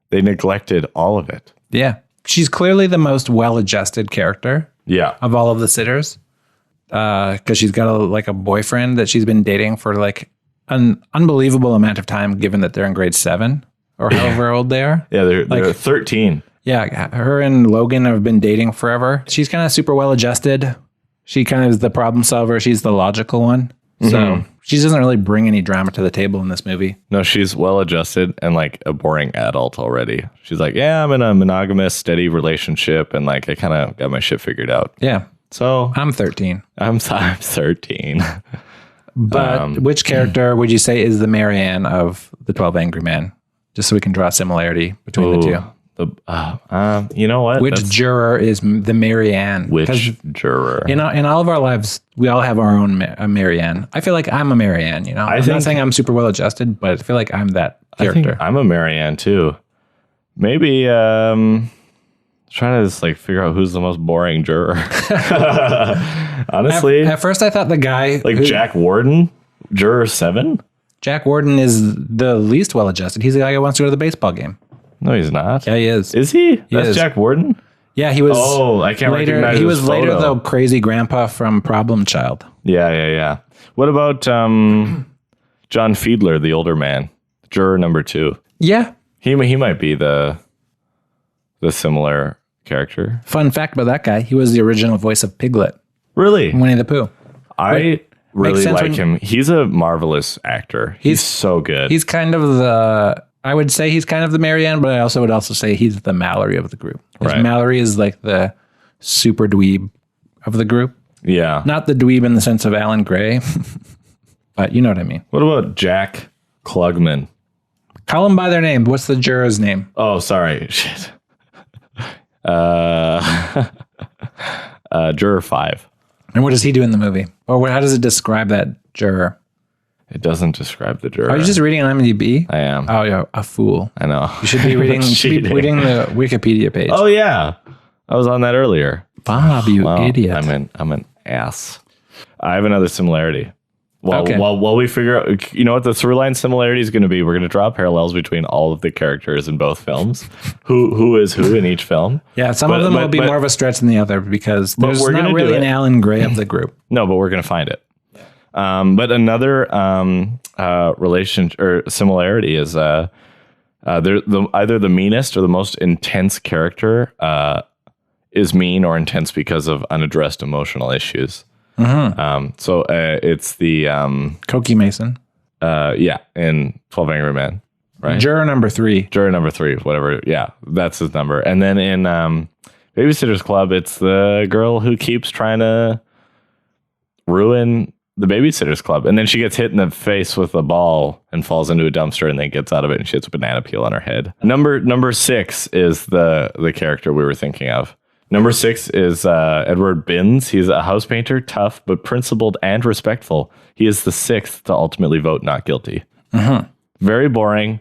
they neglected all of it. Yeah. She's clearly the most well-adjusted character of all of the sitters. Because she's got a boyfriend that she's been dating for like an unbelievable amount of time, given that they're in grade 7 or however old they are. Yeah, they're 13. Yeah, her and Logan have been dating forever. She's kind of super well adjusted. She kind of is the problem solver. She's the logical one. So she doesn't really bring any drama to the table in this movie. No, she's well adjusted and like a boring adult already. She's like, yeah, I'm in a monogamous, steady relationship, and like I kind of got my shit figured out. Yeah. So I'm 13. I'm 13. But which character would you say is the Marianne of the 12 Angry Men? Just so we can draw a similarity between the two. You know what? Which juror is the Marianne? Which juror? In all of our lives, we all have our own Marianne. I feel like I'm a Marianne, you know? I'm not saying I'm super well adjusted, but I feel like I'm that character. I think I'm a Marianne too. Maybe trying to just like figure out who's the most boring juror. Honestly. At first I thought the guy... Jack Warden, juror 7? Jack Warden is the least well adjusted. He's the guy who wants to go to the baseball game. No, he's not. Yeah, he is. Is he? That's is. Jack Warden? Yeah, he was. Oh, I can't recognize He his was later photo. the crazy grandpa from Problem Child. Yeah. What about John Fiedler, the older man, juror number 2? Yeah, he might be the similar character. Fun fact about that guy: he was the original voice of Piglet. Really? Winnie the Pooh. I really like him. He's a marvelous actor. He's so good. He's kind of I would say he's kind of the Marianne, but I would also say he's the Mallory of the group. Right. Mallory is like the super dweeb of the group. Yeah. Not the dweeb in the sense of Alan Gray, but you know what I mean. What about Jack Klugman? Call them by their name. What's the juror's name? Oh, sorry. Shit. Juror 5. And what does he do in the movie? Or how does it describe that juror? It doesn't describe the juror. Are you just reading on IMDb? I am. Oh, you're a fool. I know. You should be reading, the Wikipedia page. Oh, yeah. I was on that earlier. Bob, you idiot. I'm an ass. I have another similarity. Okay. While we figure out, you know what the through line similarity is going to be, we're going to draw parallels between all of the characters in both films. Who is who in each film. Yeah, some of them will be more of a stretch than the other because there's not really an Alan Gray of the group. No, but we're going to find it. But another relation or similarity is they're either the meanest or the most intense character is mean or intense because of unaddressed emotional issues. Mm-hmm. So it's the Cokie Mason. In 12 Angry Men, right? Juror number 3, whatever. Yeah, that's his number. And then in Babysitter's Club, it's the girl who keeps trying to ruin the Babysitter's Club, and then she gets hit in the face with a ball and falls into a dumpster, and then gets out of it, and she has a banana peel on her head. Number 6 is the character we were thinking of. Number 6 is Edward Binns. He's a house painter, tough but principled and respectful. He is the 6th to ultimately vote not guilty. Mm-hmm. Very boring,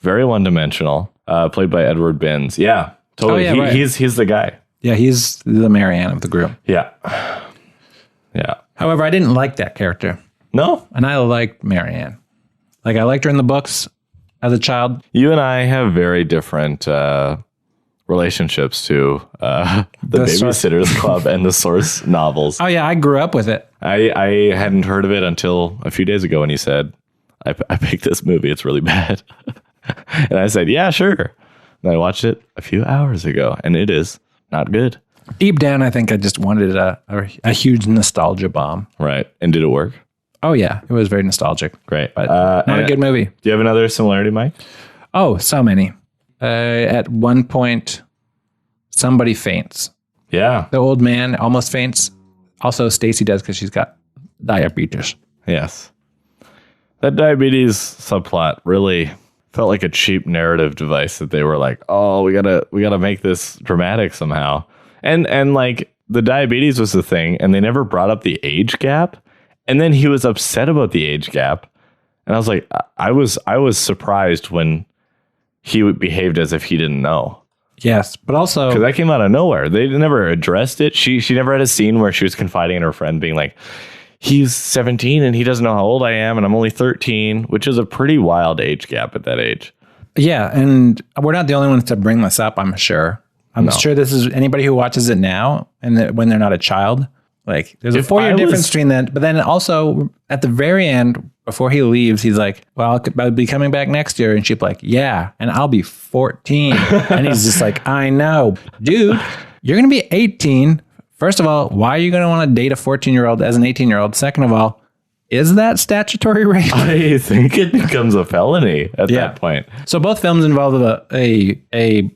very one-dimensional. Played by Edward Binns. Yeah, totally. Right. He's the guy. Yeah, he's the Marianne of the group. Yeah. However, I didn't like that character. No? And I liked Marianne. Like I liked her in the books as a child. You and I have very different relationships to the Babysitter's Club and the source novels. Oh yeah, I grew up with it. I hadn't heard of it until a few days ago when he said, I picked this movie. It's really bad. And I said, yeah, sure. And I watched it a few hours ago, and it is not good. Deep down, I think I just wanted a huge nostalgia bomb. Right. And did it work? Oh yeah, it was very nostalgic. Great. But not a good movie. Do you have another similarity, Mike? Oh, so many. At one point, somebody faints. Yeah. The old man almost faints. Also, Stacy does because she's got diabetes. Yes. That diabetes subplot really felt like a cheap narrative device that they were like, oh, we gotta make this dramatic somehow. And like the diabetes was the thing, and they never brought up the age gap. And then he was upset about the age gap. And I was like, I was surprised when he behaved as if he didn't know. Yes, but also because that came out of nowhere. They never addressed it. She never had a scene where she was confiding in her friend, being like, he's 17 and he doesn't know how old I am, and I'm only 13, which is a pretty wild age gap at that age. Yeah, and we're not the only ones to bring this up, I'm sure. I'm sure this is anybody who watches it now and when they're not a child. Like, there's a 4-year difference between that. But then also at the very end, before he leaves, he's like, well, I'll be coming back next year. And she's like, yeah, and I'll be 14. And he's just like, I know. Dude, you're going to be 18. First of all, why are you going to want to date a 14-year-old as an 18-year-old? Second of all, is that statutory rape? I think it becomes a felony at that point. So both films involve a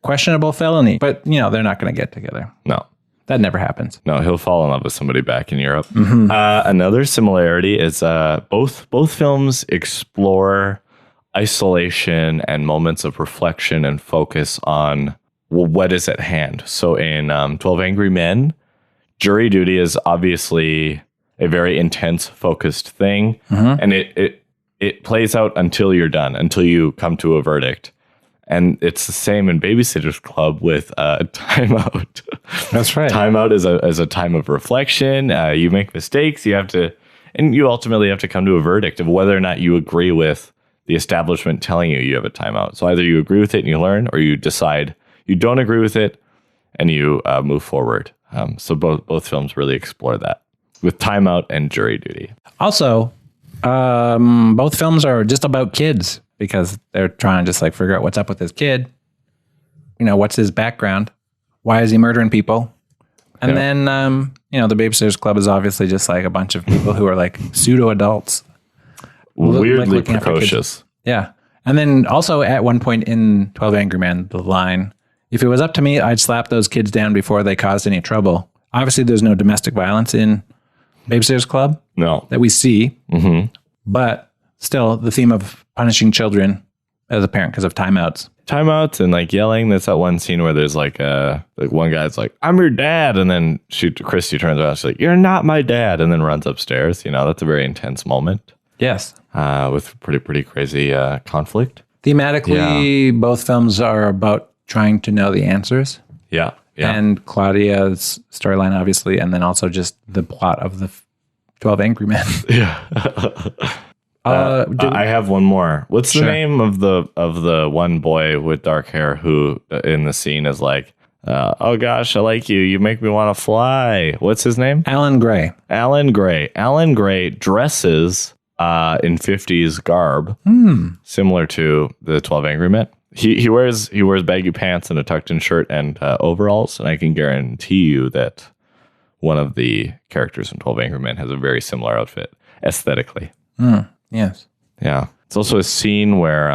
questionable felony. But, they're not going to get together. No. That never happens. No, he'll fall in love with somebody back in Europe. Mm-hmm. Another similarity is both films explore isolation and moments of reflection and focus on what is at hand. So in 12 Angry Men, jury duty is obviously a very intense, focused thing. Mm-hmm. And it plays out until you're done, until you come to a verdict. And it's the same in Babysitter's Club with timeout. That's right. Timeout is a time of reflection. You make mistakes. And you ultimately have to come to a verdict of whether or not you agree with the establishment telling you have a timeout. So either you agree with it and you learn, or you decide you don't agree with it and you move forward. So both films really explore that with timeout and jury duty. Also, both films are just about kids, because they're trying to just like figure out what's up with this kid. What's his background? Why is he murdering people? And then, the Babysitter's Club is obviously just like a bunch of people who are like pseudo adults. Weirdly precocious. Yeah. And then also at one point in 12 Angry Men, the line, if it was up to me, I'd slap those kids down before they caused any trouble. Obviously, there's no domestic violence in Babysitter's Club. No. That we see. Mm-hmm. But still, the theme of punishing children as a parent because of timeouts. Timeouts and like yelling. There's that one scene where there's like one guy's like, I'm your dad. And then Christy turns around. She's like, you're not my dad. And then runs upstairs. That's a very intense moment. Yes. With pretty crazy conflict. Thematically, both films are about trying to know the answers. Yeah. Yeah. And Claudia's storyline, obviously. And then also just the plot of the 12 Angry Men. Yeah. I have one more. What's the name of the one boy with dark hair who in the scene is like, oh gosh, I like you. You make me want to fly. What's his name? Alan Gray. Alan Gray dresses in 50s garb, similar to the 12 Angry Men. He wears baggy pants and a tucked in shirt and overalls, and I can guarantee you that one of the characters in 12 Angry Men has a very similar outfit aesthetically. Yes. Yeah. It's also a scene where,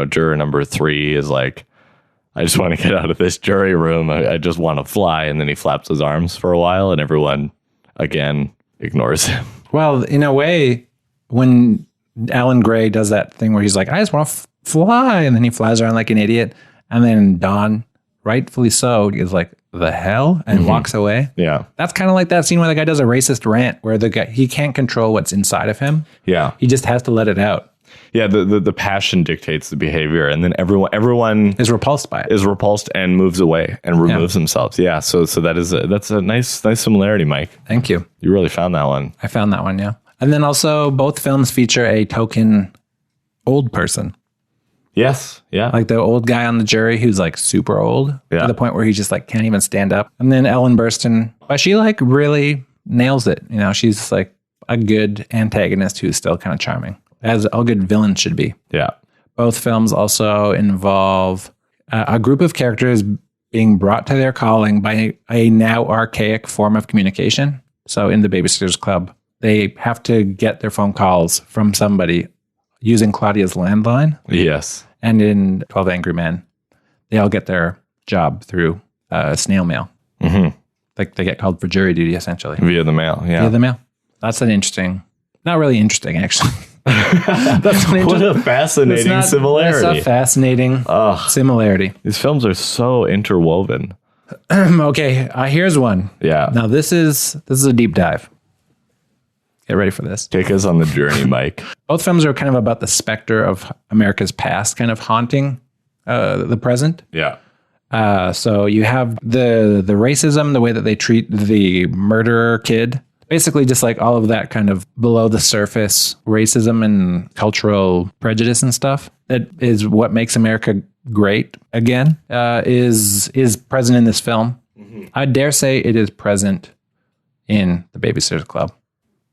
juror number 3 is like, I just want to get out of this jury room. I just want to fly. And then he flaps his arms for a while and everyone, again, ignores him. Well, in a way, when Alan Gray does that thing where he's like, I just want to fly. And then he flies around like an idiot. And then Don, rightfully so, is like, the hell? And walks away. Yeah. That's kind of like that scene where the guy does a racist rant where the guy, he can't control what's inside of him. Yeah. He just has to let it out. Yeah. The passion dictates the behavior. And then everyone is repulsed by it. Is repulsed and moves away and removes themselves. Yeah. So that's a nice similarity, Mike. Thank you. You really found that one. I found that one. Yeah. And then also both films feature a token old person. Yes. Yeah. Like the old guy on the jury who's like super old Yeah. to the point where he just like can't even stand up. And then Ellen Burstyn, but she like really nails it. You know, she's like a good antagonist who's still kind of charming, as all good villains should be. Yeah. Both films also involve a group of characters being brought to their calling by a now archaic form of communication. So in the Babysitters Club, they have to get their phone calls from somebody using Claudia's landline. Yes. And in 12 Angry Men, they all get their job through snail mail. Mm-hmm. Like they get called for jury duty, essentially. Via the mail. Yeah. Via the mail. That's an interesting, not really interesting, actually. That's an What a fascinating similarity. That's a fascinating similarity. These films are so interwoven. Okay, here's one. Yeah. Now this is a deep dive. Get ready for this. Take us on the journey, Mike. Both films are kind of about the specter of America's past kind of haunting the present. Yeah. So you have the racism, the way that they treat the murderer kid, basically just like all of that kind of below the surface racism and cultural prejudice and stuff that is what makes America great again, is present in this film. Mm-hmm. I dare say it is present in the Babysitters Club.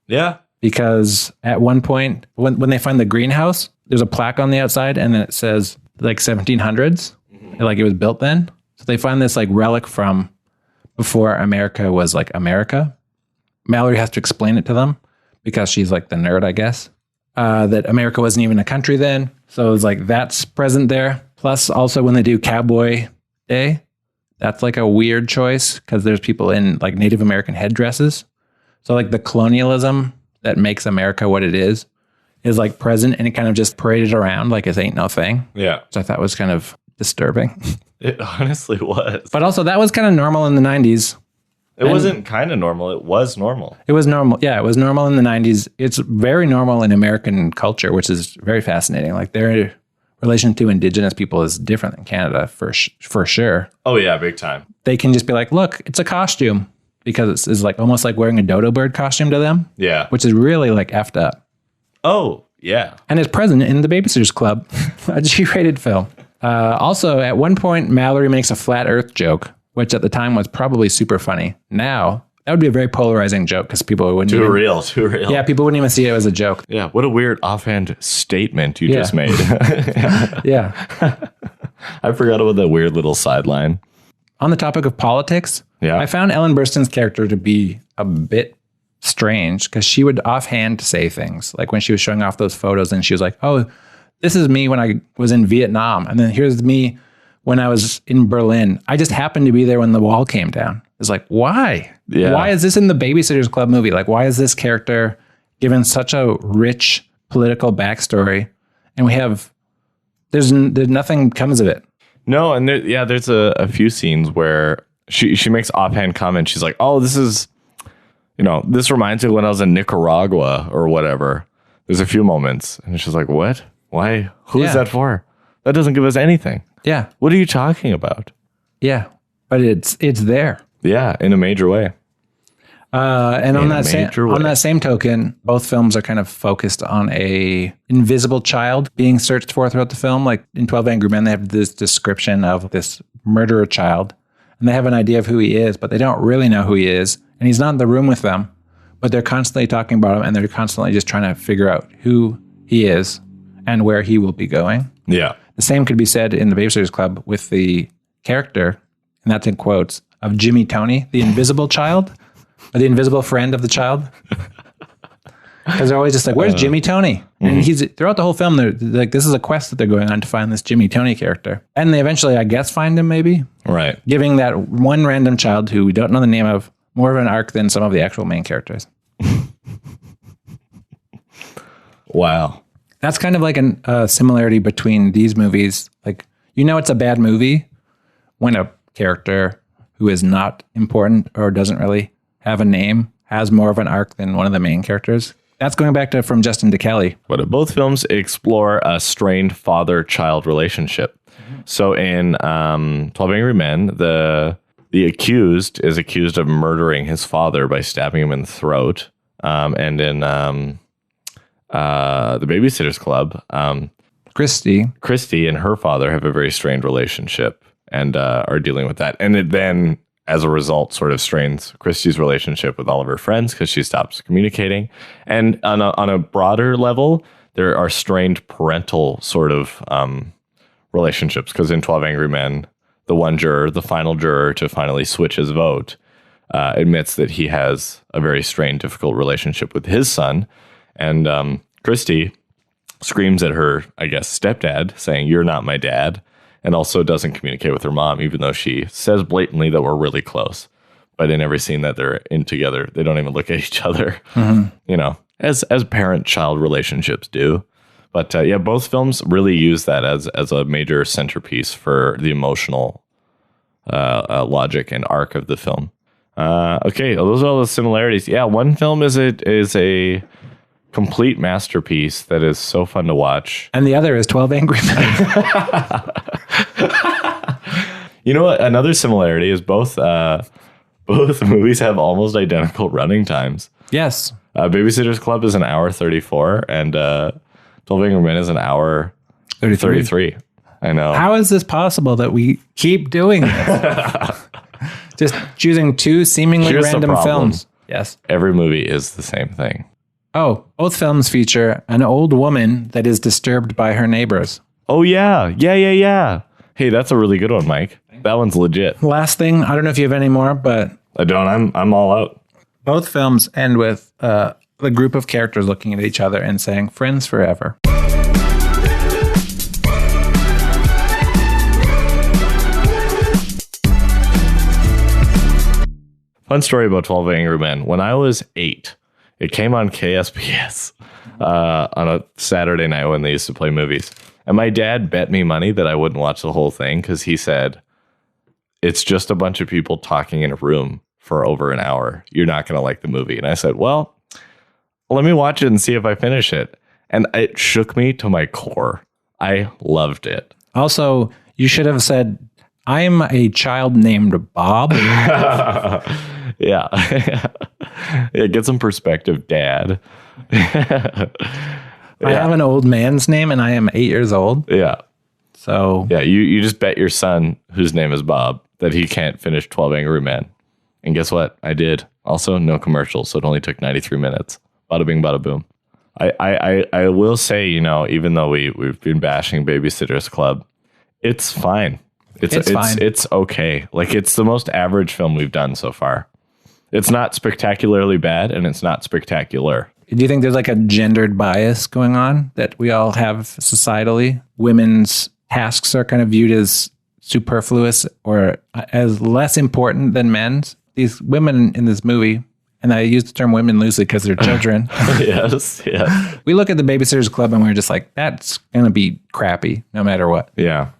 Yeah. Because at one point, when they find the greenhouse, there's a plaque on the outside and then it says like 1700s, like it was built then. So they find this like relic from before America was like America. Mallory has to explain it to them because she's like the nerd, I guess, that America wasn't even a country then. So it's like that's present there. Plus also when they do Cowboy Day, that's like a weird choice because there's people in like Native American headdresses. So like the colonialism that makes America what it is like present and it kind of just paraded around like it ain't no thing. Yeah. So I thought was kind of disturbing. It honestly was. But also that was kind of normal in the 90s. It wasn't kind of normal. It was normal. It was normal. Yeah, it was normal in the 90s. It's very normal in American culture, which is very fascinating. Like their relation to indigenous people is different than Canada for sure. Oh, yeah, big time. They can just be like, look, it's a costume because it's like almost like wearing a dodo bird costume to them. Yeah. Which is really like effed up. Oh, yeah. And it's present in the Babysitters Club, a G-rated film. Also, at one point, Mallory makes a flat earth joke, which at the time was probably super funny. Now, that would be a very polarizing joke because people wouldn't Too real. Yeah, people wouldn't even see it as a joke. Yeah, what a weird offhand statement you just made. Yeah. I forgot about that weird little sideline. On the topic of politics, Yeah. I found Ellen Burstyn's character to be a bit strange because she would offhand say things. Like when she was showing off those photos and she was like, oh, this is me when I was in Vietnam. And then here's me when I was in Berlin. I just happened to be there when the wall came down. It's like, why? Yeah. Why is this in the Babysitters Club movie? Like, why is this character given such a rich political backstory? And there's nothing comes of it. No, and there's a few scenes where she makes offhand comments. She's like, oh, this reminds me of when I was in Nicaragua or whatever. There's a few moments. And she's like, what? Why? Who is that for? That doesn't give us anything. Yeah. What are you talking about? Yeah. But it's there. Yeah, in a major way. And on that same token, both films are kind of focused on a invisible child being searched for throughout the film. Like in 12 Angry Men, they have this description of this murderer child, and they have an idea of who he is, but they don't really know who he is. And he's not in the room with them, but they're constantly talking about him, and they're constantly just trying to figure out who he is and where he will be going. Yeah. The same could be said in the Babysitters Club with the character, and that's in quotes, of Jimmy Tony, the invisible child. Or the invisible friend of the child. Because they're always just like, where's Jimmy Tony? And he's throughout the whole film, they're like, this is a quest that they're going on to find this Jimmy Tony character. And they eventually, I guess, find him maybe. Right. Giving that one random child who we don't know the name of more of an arc than some of the actual main characters. Wow. That's kind of like a similarity between these movies. Like, it's a bad movie when a character who is not important or doesn't really have a name has more of an arc than one of the main characters. That's going back to From Justin to Kelly. But both films explore a strained father-child relationship. Mm-hmm. So in 12 Angry Men, the accused is accused of murdering his father by stabbing him in the throat. And in the Babysitters Club, Christy and her father have a very strained relationship and are dealing with that. And it then, as a result, sort of strains Christy's relationship with all of her friends because she stops communicating. And on a broader level, there are strained parental sort of relationships because in 12 Angry Men, the one juror, the final juror to finally switch his vote, admits that he has a very strained, difficult relationship with his son. And Christy screams at her, I guess, stepdad, saying, "You're not my dad," and also doesn't communicate with her mom, even though she says blatantly that we're really close. But in every scene that they're in together, they don't even look at each other, you know, as parent-child relationships do. But yeah, both films really use that as a major centerpiece for the emotional logic and arc of the film. Okay, those are all the similarities. Yeah, one film is a complete masterpiece that is so fun to watch. And the other is 12 Angry Men. You know what? Another similarity is both movies have almost identical running times. Yes. Babysitter's Club is an hour 34, and 12 Angry Men is an hour 33. I know. How is this possible that we keep doing this? Just choosing two seemingly Here's the random problem. films. Yes. Every movie is the same thing. Oh, both films feature an old woman that is disturbed by her neighbors. Oh, yeah. Yeah. Hey, that's a really good one, Mike. That one's legit. Last thing, I don't know if you have any more, but I don't. I'm all out. both films end with a group of characters looking at each other and saying, "Friends forever." Fun story about 12 Angry Men. When I was 8, it came on KSPS on a Saturday night when they used to play movies. And my dad bet me money that I wouldn't watch the whole thing because he said, it's just a bunch of people talking in a room for over an hour. You're not going to like the movie. And I said, well, let me watch it and see if I finish it. And it shook me to my core. I loved it. Also, you should have said, "I'm a child named Bob." Yeah. Yeah, get some perspective, Dad. I have an old man's name and I am 8 years old. Yeah. So Yeah, you just bet your son, whose name is Bob, that he can't finish 12 Angry Men. And guess what? I did. Also, no commercials, so it only took 93 minutes. Bada bing, bada boom. I will say, you know, even though we've been bashing Babysitter's Club, it's fine. It's fine. It's okay. Like, it's the most average film we've done so far. It's not spectacularly bad, and it's not spectacular. do you think there's like a gendered bias going on that we all have societally? Women's tasks are kind of viewed as superfluous or as less important than men's. These women in this movie, and I use the term women loosely because they're children. Yes, yeah. We look at the Babysitter's Club and we're just like, that's going to be crappy no matter what. Yeah.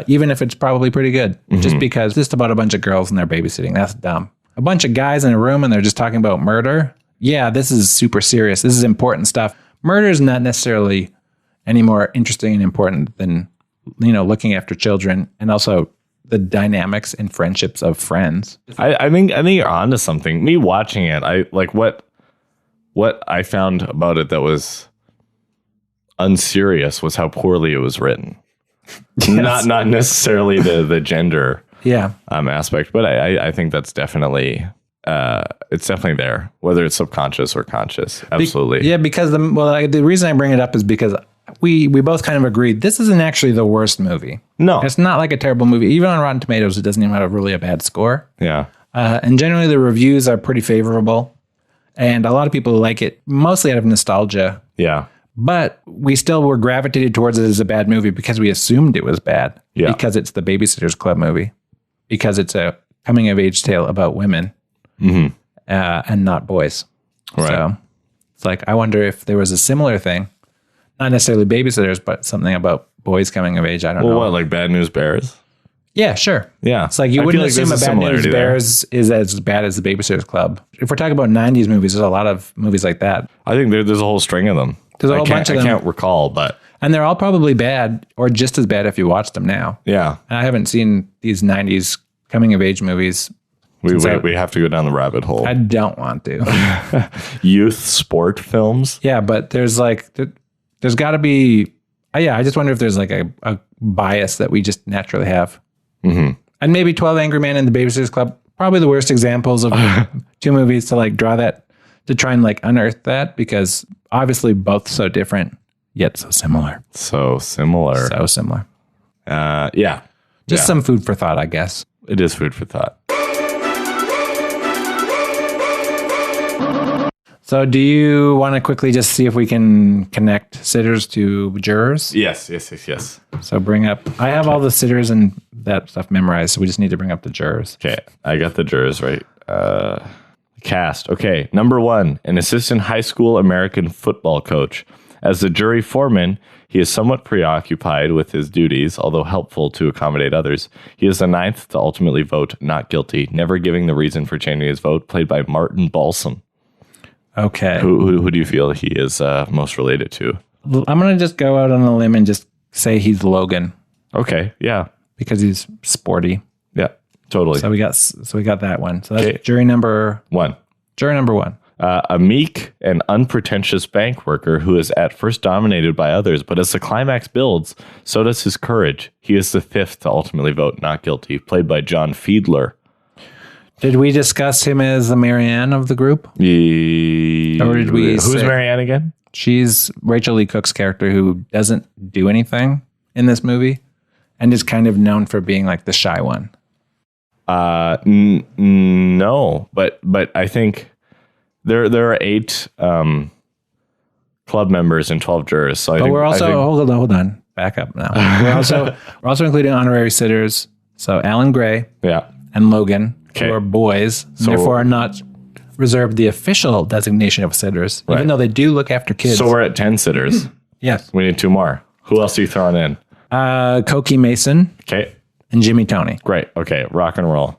Even if it's probably pretty good, just because it's just about a bunch of girls and they're babysitting. That's dumb. A bunch of guys in a room and they're just talking about murder. Yeah, this is super serious. This is important stuff. Murder is not necessarily any more interesting and important than, you know, looking after children and also the dynamics and friendships of friends. I think you're onto something. Me watching it, I like what I found about it that was unserious was how poorly it was written. Yes. Not necessarily the gender Yeah. aspect, but I think that's definitely it's definitely there, whether it's subconscious or conscious. Absolutely. Yeah, because the reason I bring it up is because we both kind of agreed this isn't actually the worst movie. No. It's not like a terrible movie. Even on Rotten Tomatoes, it doesn't even have really a bad score. Yeah. And generally the reviews are pretty favorable. And a lot of people like it, mostly out of nostalgia. Yeah. But we still were gravitated towards it as a bad movie because we assumed it was bad. Yeah. Because it's the Babysitter's Club movie. Because it's a coming-of-age tale about women and not boys. Right. So it's like, I wonder if there was a similar thing. Not necessarily babysitters, but something about boys coming of age. I don't know. Well, what, like Bad News Bears? Yeah, sure. Yeah. It's like you I wouldn't feel like assume a there's a Bad News similarity there. Bears is as bad as the Babysitter's Club. If we're talking about 90s movies, there's a lot of movies like that. I think there's a whole string of them. There's a whole bunch of them. I can't recall, but And they're all probably bad or just as bad if you watch them now. yeah. And I haven't seen these 90s coming of age movies. We I- have to go down the rabbit hole. I don't want to. Youth sport films. Yeah, but there's got to be Yeah, I just wonder if there's like a bias that we just naturally have. Mm-hmm. And maybe 12 Angry Men and The Babysitter's Club, probably the worst examples of two movies to like draw that, to try and like unearth that, because obviously both so different, yet so similar. So similar. So similar. Yeah. Just some food for thought, I guess. It is food for thought. So do you want to quickly just see if we can connect sitters to jurors? Yes. So bring up, I have all the sitters and that stuff memorized, so we just need to bring up the jurors. Okay, I got the jurors right. Cast. Okay, number 1, an assistant high school American football coach. As the jury foreman, he is somewhat preoccupied with his duties, although helpful to accommodate others. He is the 9th to ultimately vote not guilty, never giving the reason for changing his vote, played by Martin Balsam. Okay. Who do you feel he is most related to? I'm going to just go out on a limb and just say he's Logan. Okay, yeah. Because he's sporty. Yeah, totally. So we got that one. So that's jury number 1. Jury number 1. A meek and unpretentious bank worker who is at first dominated by others, but as the climax builds, so does his courage. He is the 5th to ultimately vote not guilty, played by John Fiedler. Did we discuss him as the Marianne of the group? Or did we Who's Marianne again? She's Rachel Lee Cook's character who doesn't do anything in this movie and is kind of known for being like the shy one. No, but I think there are 8 club members and 12 jurors. So we're also hold on, back up now. We're also including honorary sitters. So Alan Gray, and Logan, who are boys, and therefore are not reserved the official designation of sitters, even though they do look after kids. So we're at 10 sitters. Yes, we need 2 more. Who else are you throwing in? Cokie Mason. Okay. And Jimmy Tony. Great. Okay. Rock and roll.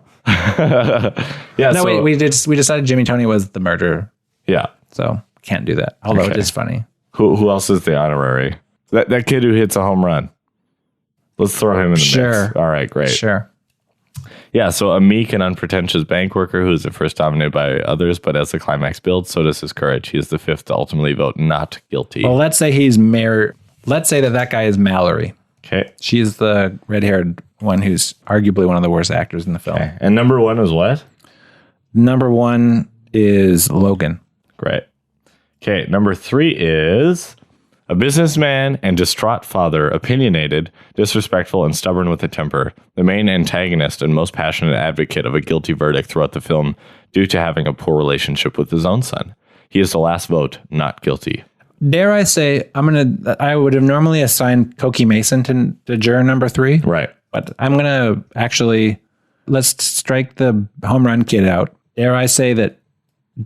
We decided Jimmy Tony was the murderer. Yeah. So can't do that. Although it is funny. Who else is the honorary? That kid who hits a home run. Let's throw him in the mix. All right, great. Sure. Yeah, so a meek and unpretentious bank worker who is at first dominated by others, but as the climax builds, so does his courage. He is the 5th to ultimately vote not guilty. Well, let's say let's say that guy is Mallory. Okay. She's the red-haired one who's arguably one of the worst actors in the film. Okay. And number 1 is what? Number 1 is Logan. Great. Okay, number 3 is a businessman and distraught father, opinionated, disrespectful, and stubborn with a temper. The main antagonist and most passionate advocate of a guilty verdict throughout the film due to having a poor relationship with his own son. He is the last vote, not guilty. Dare I say, I would have normally assigned Cokie Mason to juror number 3. Right. But I'm going to let's strike the home run kid out. Dare I say that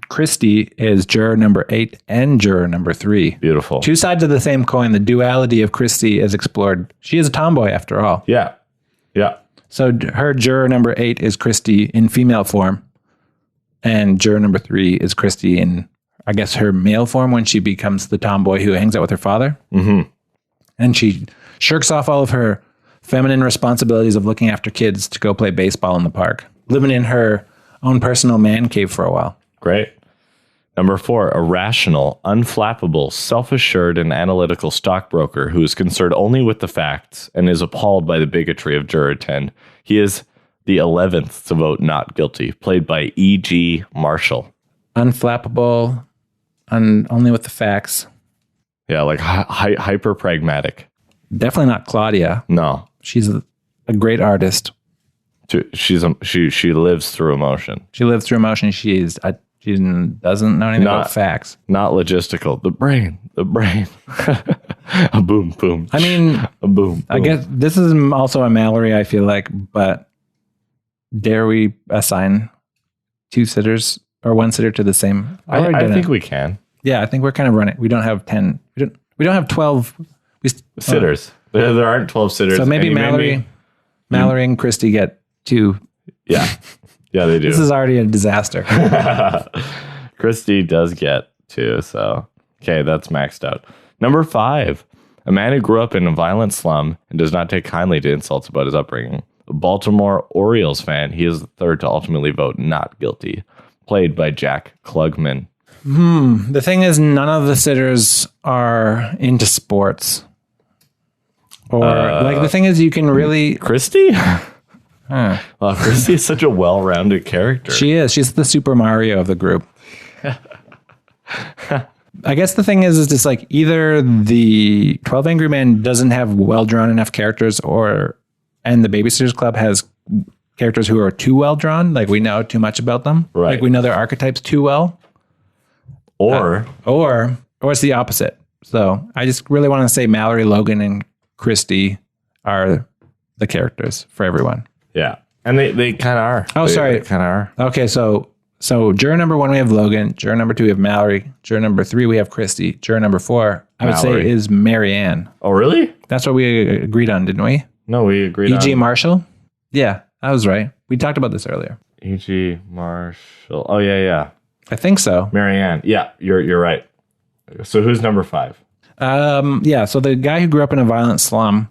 Christy is juror number 8 and juror number 3. Beautiful. 2 sides of the same coin. The duality of Christy is explored. She is a tomboy after all. Yeah. Yeah. So her juror number 8 is Christy in female form. And juror number 3 is Christy in, I guess, her male form when she becomes the tomboy who hangs out with her father. Mm-hmm. And she shirks off all of her feminine responsibilities of looking after kids to go play baseball in the park, living in her own personal man cave for a while. Great. Number 4, a rational, unflappable, self-assured, and analytical stockbroker who is concerned only with the facts and is appalled by the bigotry of juror 10. He is the 11th to vote not guilty, played by E.G. Marshall. Unflappable, only with the facts. Yeah, like hyper pragmatic. Definitely not Claudia. No. She's a great artist. She lives through emotion. She lives through emotion. She doesn't know anything about facts. Not logistical. The brain. A boom, boom. I mean, a boom, boom. I guess this is also a Mallory, I feel like, but dare we assign 2 sitters or 1 sitter to the same? I think we can. Yeah, I think we're kind of running. We don't have 10. We don't have 12 sitters. There aren't 12 sitters. So maybe Mallory and Christy get 2. Yeah. Yeah, they do. This is already a disaster. Christy does get 2, so okay, that's maxed out. Number 5, a man who grew up in a violent slum and does not take kindly to insults about his upbringing. A Baltimore Orioles fan, he is the 3rd to ultimately vote not guilty, played by Jack Klugman. The thing is, none of the sitters are into sports. Or like the thing is, you can really. Christy? Well, Christy is such a well-rounded character. She is. She's the Super Mario of the group. I guess the thing is just like either the 12 Angry Men doesn't have well-drawn enough characters, and the Babysitters Club has characters who are too well-drawn. Like we know too much about them. Right. Like we know their archetypes too well. Or it's the opposite. So I just really want to say Mallory, Logan, and Christy are the characters for everyone. yeah. And they kind of are. Oh, sorry. They kind of are. Okay, so juror number 1, we have Logan. Juror number 2, we have Mallory. Juror number 3, we have Christy. Juror number 4, I would say, Mallory. is Marianne. Oh, really? That's what we agreed on, didn't we? No, we agreed on... E.G. Marshall? Yeah, I was right. We talked about this earlier. E.G. Marshall. Oh, yeah. I think so. Marianne. Yeah, you're right. So who's number 5? Yeah, so the guy who grew up in a violent slum.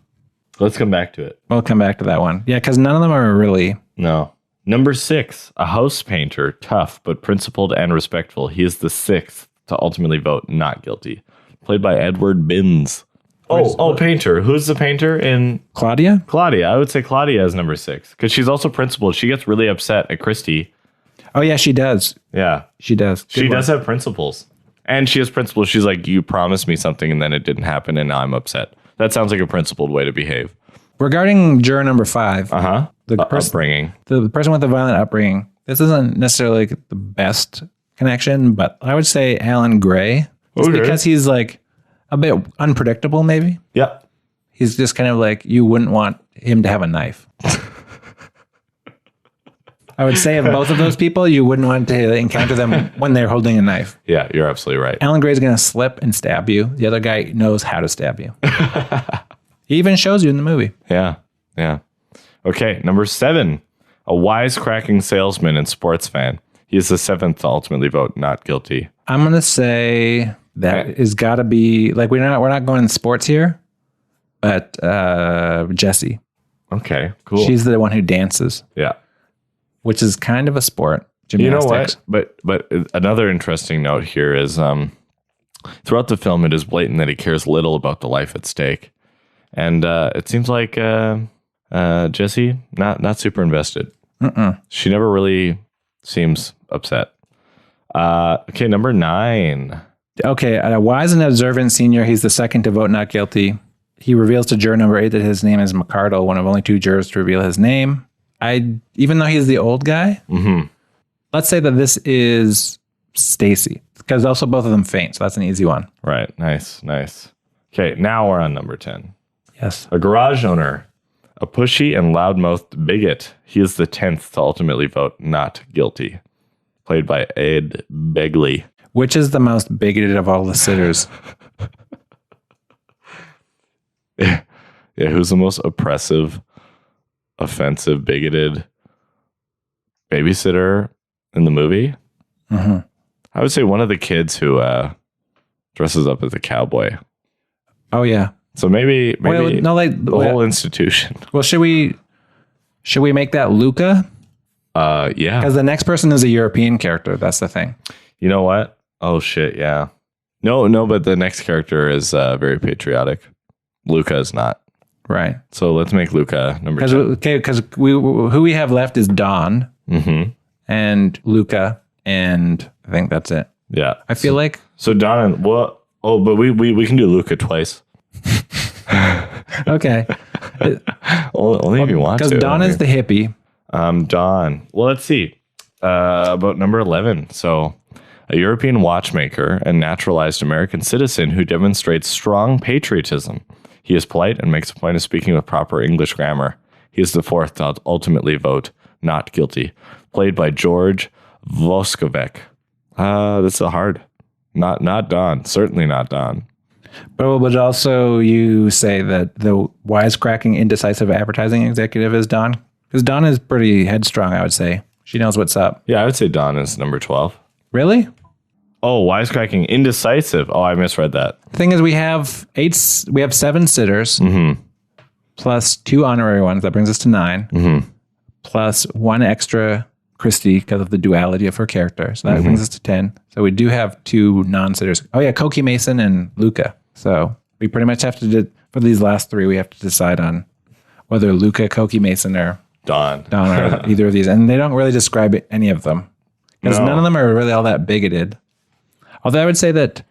Let's come back to it. We'll come back to that one. Yeah, because none of them are really... No. Number 6, a house painter, tough but principled and respectful. He is the 6th to ultimately vote not guilty. Played by Edward Binns. Painter. Who's the painter in Claudia? Claudia? I would say Claudia is number 6 because she's also principled. She gets really upset at Christy. Oh, yeah, she does. Yeah. She does. She does have principles. And she has principles. She's like, you promised me something and then it didn't happen and now I'm upset. That sounds like a principled way to behave. Regarding juror number 5, the Upbringing. The person with the violent upbringing, this isn't necessarily like the best connection, but I would say Alan Gray. Just because he's like a bit unpredictable, maybe. Yeah. He's just kind of like, you wouldn't want him to have a knife. I would say of both of those people, you wouldn't want to encounter them when they're holding a knife. Yeah, you're absolutely right. Alan Gray's going to slip and stab you. The other guy knows how to stab you. He even shows you in the movie. Yeah. Okay, number 7, a wisecracking salesman and sports fan. He is the 7th to ultimately vote not guilty. I'm going to say that is got to be, like, we're not going sports here, but Jessie. Okay, cool. She's the one who dances. Yeah. Which is kind of a sport. Gymnastics. Gymnastics. You know what? But another interesting note here is throughout the film, it is blatant that he cares little about the life at stake. And it seems like Jessie, not super invested. She never really seems upset. Okay, number 9. Okay, a wise and observant senior. He's the 2nd to vote not guilty. He reveals to juror number 8 that his name is McCardle, one of only 2 jurors to reveal his name. Even though he's the old guy, let's say that this is Stacy, because also both of them faint, so that's an easy one. Right, nice. Okay, now we're on number 10. Yes. A garage owner, a pushy and loudmouthed bigot. He is the 10th to ultimately vote not guilty. Played by Ed Begley. Which is the most bigoted of all the sitters? Yeah, who's the most oppressive, offensive, bigoted babysitter in the movie? I would say one of the kids who dresses up as a cowboy. Oh, yeah. So maybe the whole institution. Well, should we make that Luca? Yeah. Because the next person is a European character. That's the thing. You know what? Oh shit, yeah. No, but the next character is very patriotic. Luca is not. Right. So let's make Luca number 10. Okay, because who we have left is Don and Luca, and I think that's it. Yeah. I feel like so Don and but we can do Luca twice. Okay. Only if you want to. Because Don is the hippie. Don. Well, let's see. About number 11. So, a European watchmaker and naturalized American citizen who demonstrates strong patriotism. He is polite and makes a point of speaking with proper English grammar. He is the 4th to ultimately vote not guilty. Played by George Voskovec. That's a hard. Not Don. Certainly not Don. But also you say that the wisecracking, indecisive advertising executive is Don? Because Don is pretty headstrong, I would say. She knows what's up. Yeah, I would say Don is number 12. Really? Oh, wisecracking, indecisive. Oh, I misread that. The thing is, we have 7 sitters, plus 2 honorary ones. That brings us to 9. Plus 1 extra Christy because of the duality of her character. So that brings us to 10. So we do have 2 non-sitters. Oh yeah, Cokie Mason and Luca. So we pretty much have to for these last three, we have to decide on whether Luca, Cokie Mason, or Don. are either of these. And they don't really describe any of them. Because none of them are really all that bigoted. Although I would say that,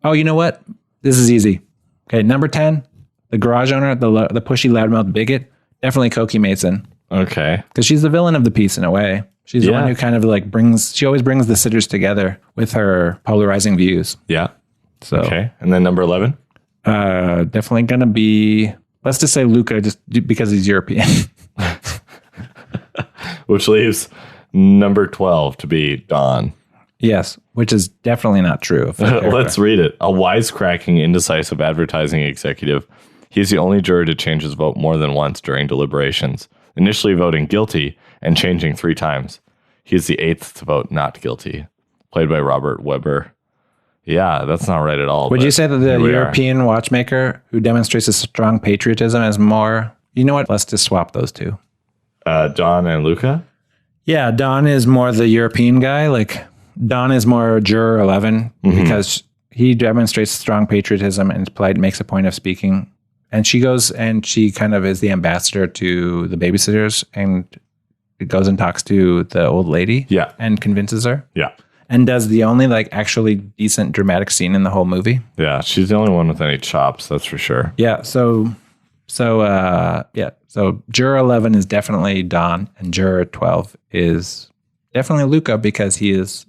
you know what? This is easy. Okay, number 10, the garage owner, the pushy loudmouth bigot, definitely Cokie Mason. Okay. Because she's the villain of the piece in a way. She's the one who kind of like she always brings the sitters together with her polarizing views. Yeah. So, okay. And then number 11? Definitely going to be, let's just say Luca, just because he's European. Which leaves number 12 to be Don. Yes, which is definitely not true. Let's read it. A wisecracking, indecisive advertising executive. He's the only juror to change his vote more than once during deliberations, initially voting guilty and changing 3 times. He's the 8th to vote not guilty, played by Robert Webber. Yeah, that's not right at all. Would you say that the European watchmaker who demonstrates a strong patriotism is more... You know what? Let's just swap those two. Don and Luca? Yeah, Don is more the European guy. Like, Don is more juror 11 because he demonstrates strong patriotism and is polite, makes a point of speaking. And she goes and she kind of is the ambassador to the babysitters and goes and talks to the old lady. Yeah. And convinces her. Yeah. And does the only like actually decent dramatic scene in the whole movie. Yeah, she's the only one with any chops, that's for sure. Yeah, so juror 11 is definitely Don and juror 12 is definitely Luca because he is,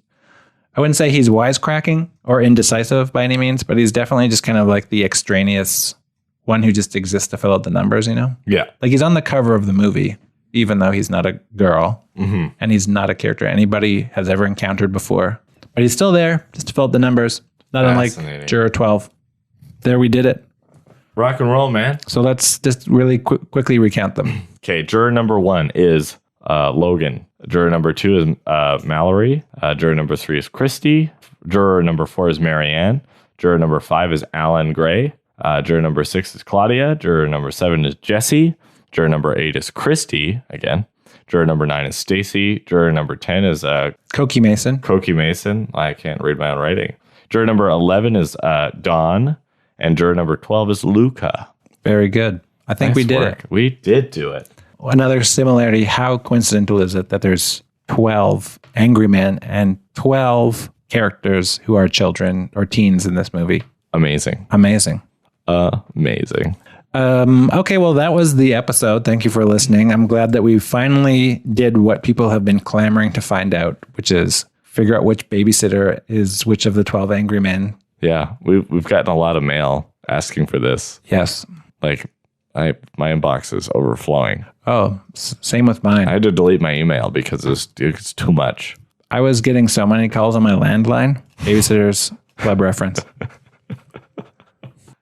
I wouldn't say he's wisecracking or indecisive by any means, but he's definitely just kind of like the extraneous one who just exists to fill out the numbers, you know? Yeah. Like he's on the cover of the movie, even though he's not a girl and he's not a character anybody has ever encountered before. But he's still there just to fill out the numbers, not unlike juror 12. There, we did it. Rock and roll, man. So let's just really quickly recount them. Okay, juror number 1 is Logan. Juror number 2 is Mallory. Juror number 3 is Christy. Juror number 4 is Marianne. Juror number 5 is Alan Gray. Juror number 6 is Claudia. Juror number 7 is Jesse. Juror number 8 is Christy, again. Juror number 9 is Stacy. Juror number 10 is Cokie Mason. Cokie Mason. I can't read my own writing. Juror number 11 is Dawn. And juror number 12 is Luca. Very good. I think we did it. We did do it. Another similarity, how coincidental is it that there's 12 angry men and 12 characters who are children or teens in this movie? Amazing. Amazing. Amazing. Okay, well, that was the episode. Thank you for listening. I'm glad that we finally did what people have been clamoring to find out, which is figure out which babysitter is which of the 12 angry men. Yeah, we've gotten a lot of mail asking for this. Yes. Like, my inbox is overflowing. Oh, same with mine. I had to delete my email because it's too much. I was getting so many calls on my landline. Babysitters Club reference.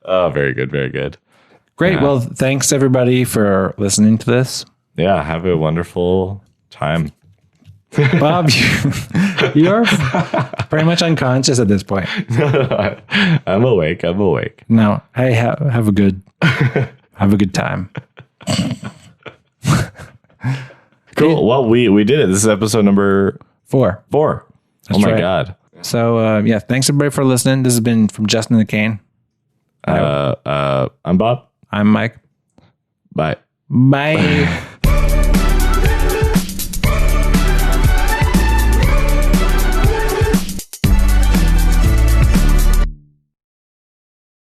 Oh, very good, very good. Great. Yeah. Well, thanks everybody for listening to this. Yeah, have a wonderful time. Bob, you're pretty much unconscious at this point. I'm awake. No, hey, have a good time. Cool. Well, we did it. This is episode number 4. Oh my God. So thanks everybody for listening. This has been from Justin and Kane. I'm Bob. I'm Mike. Bye. Bye.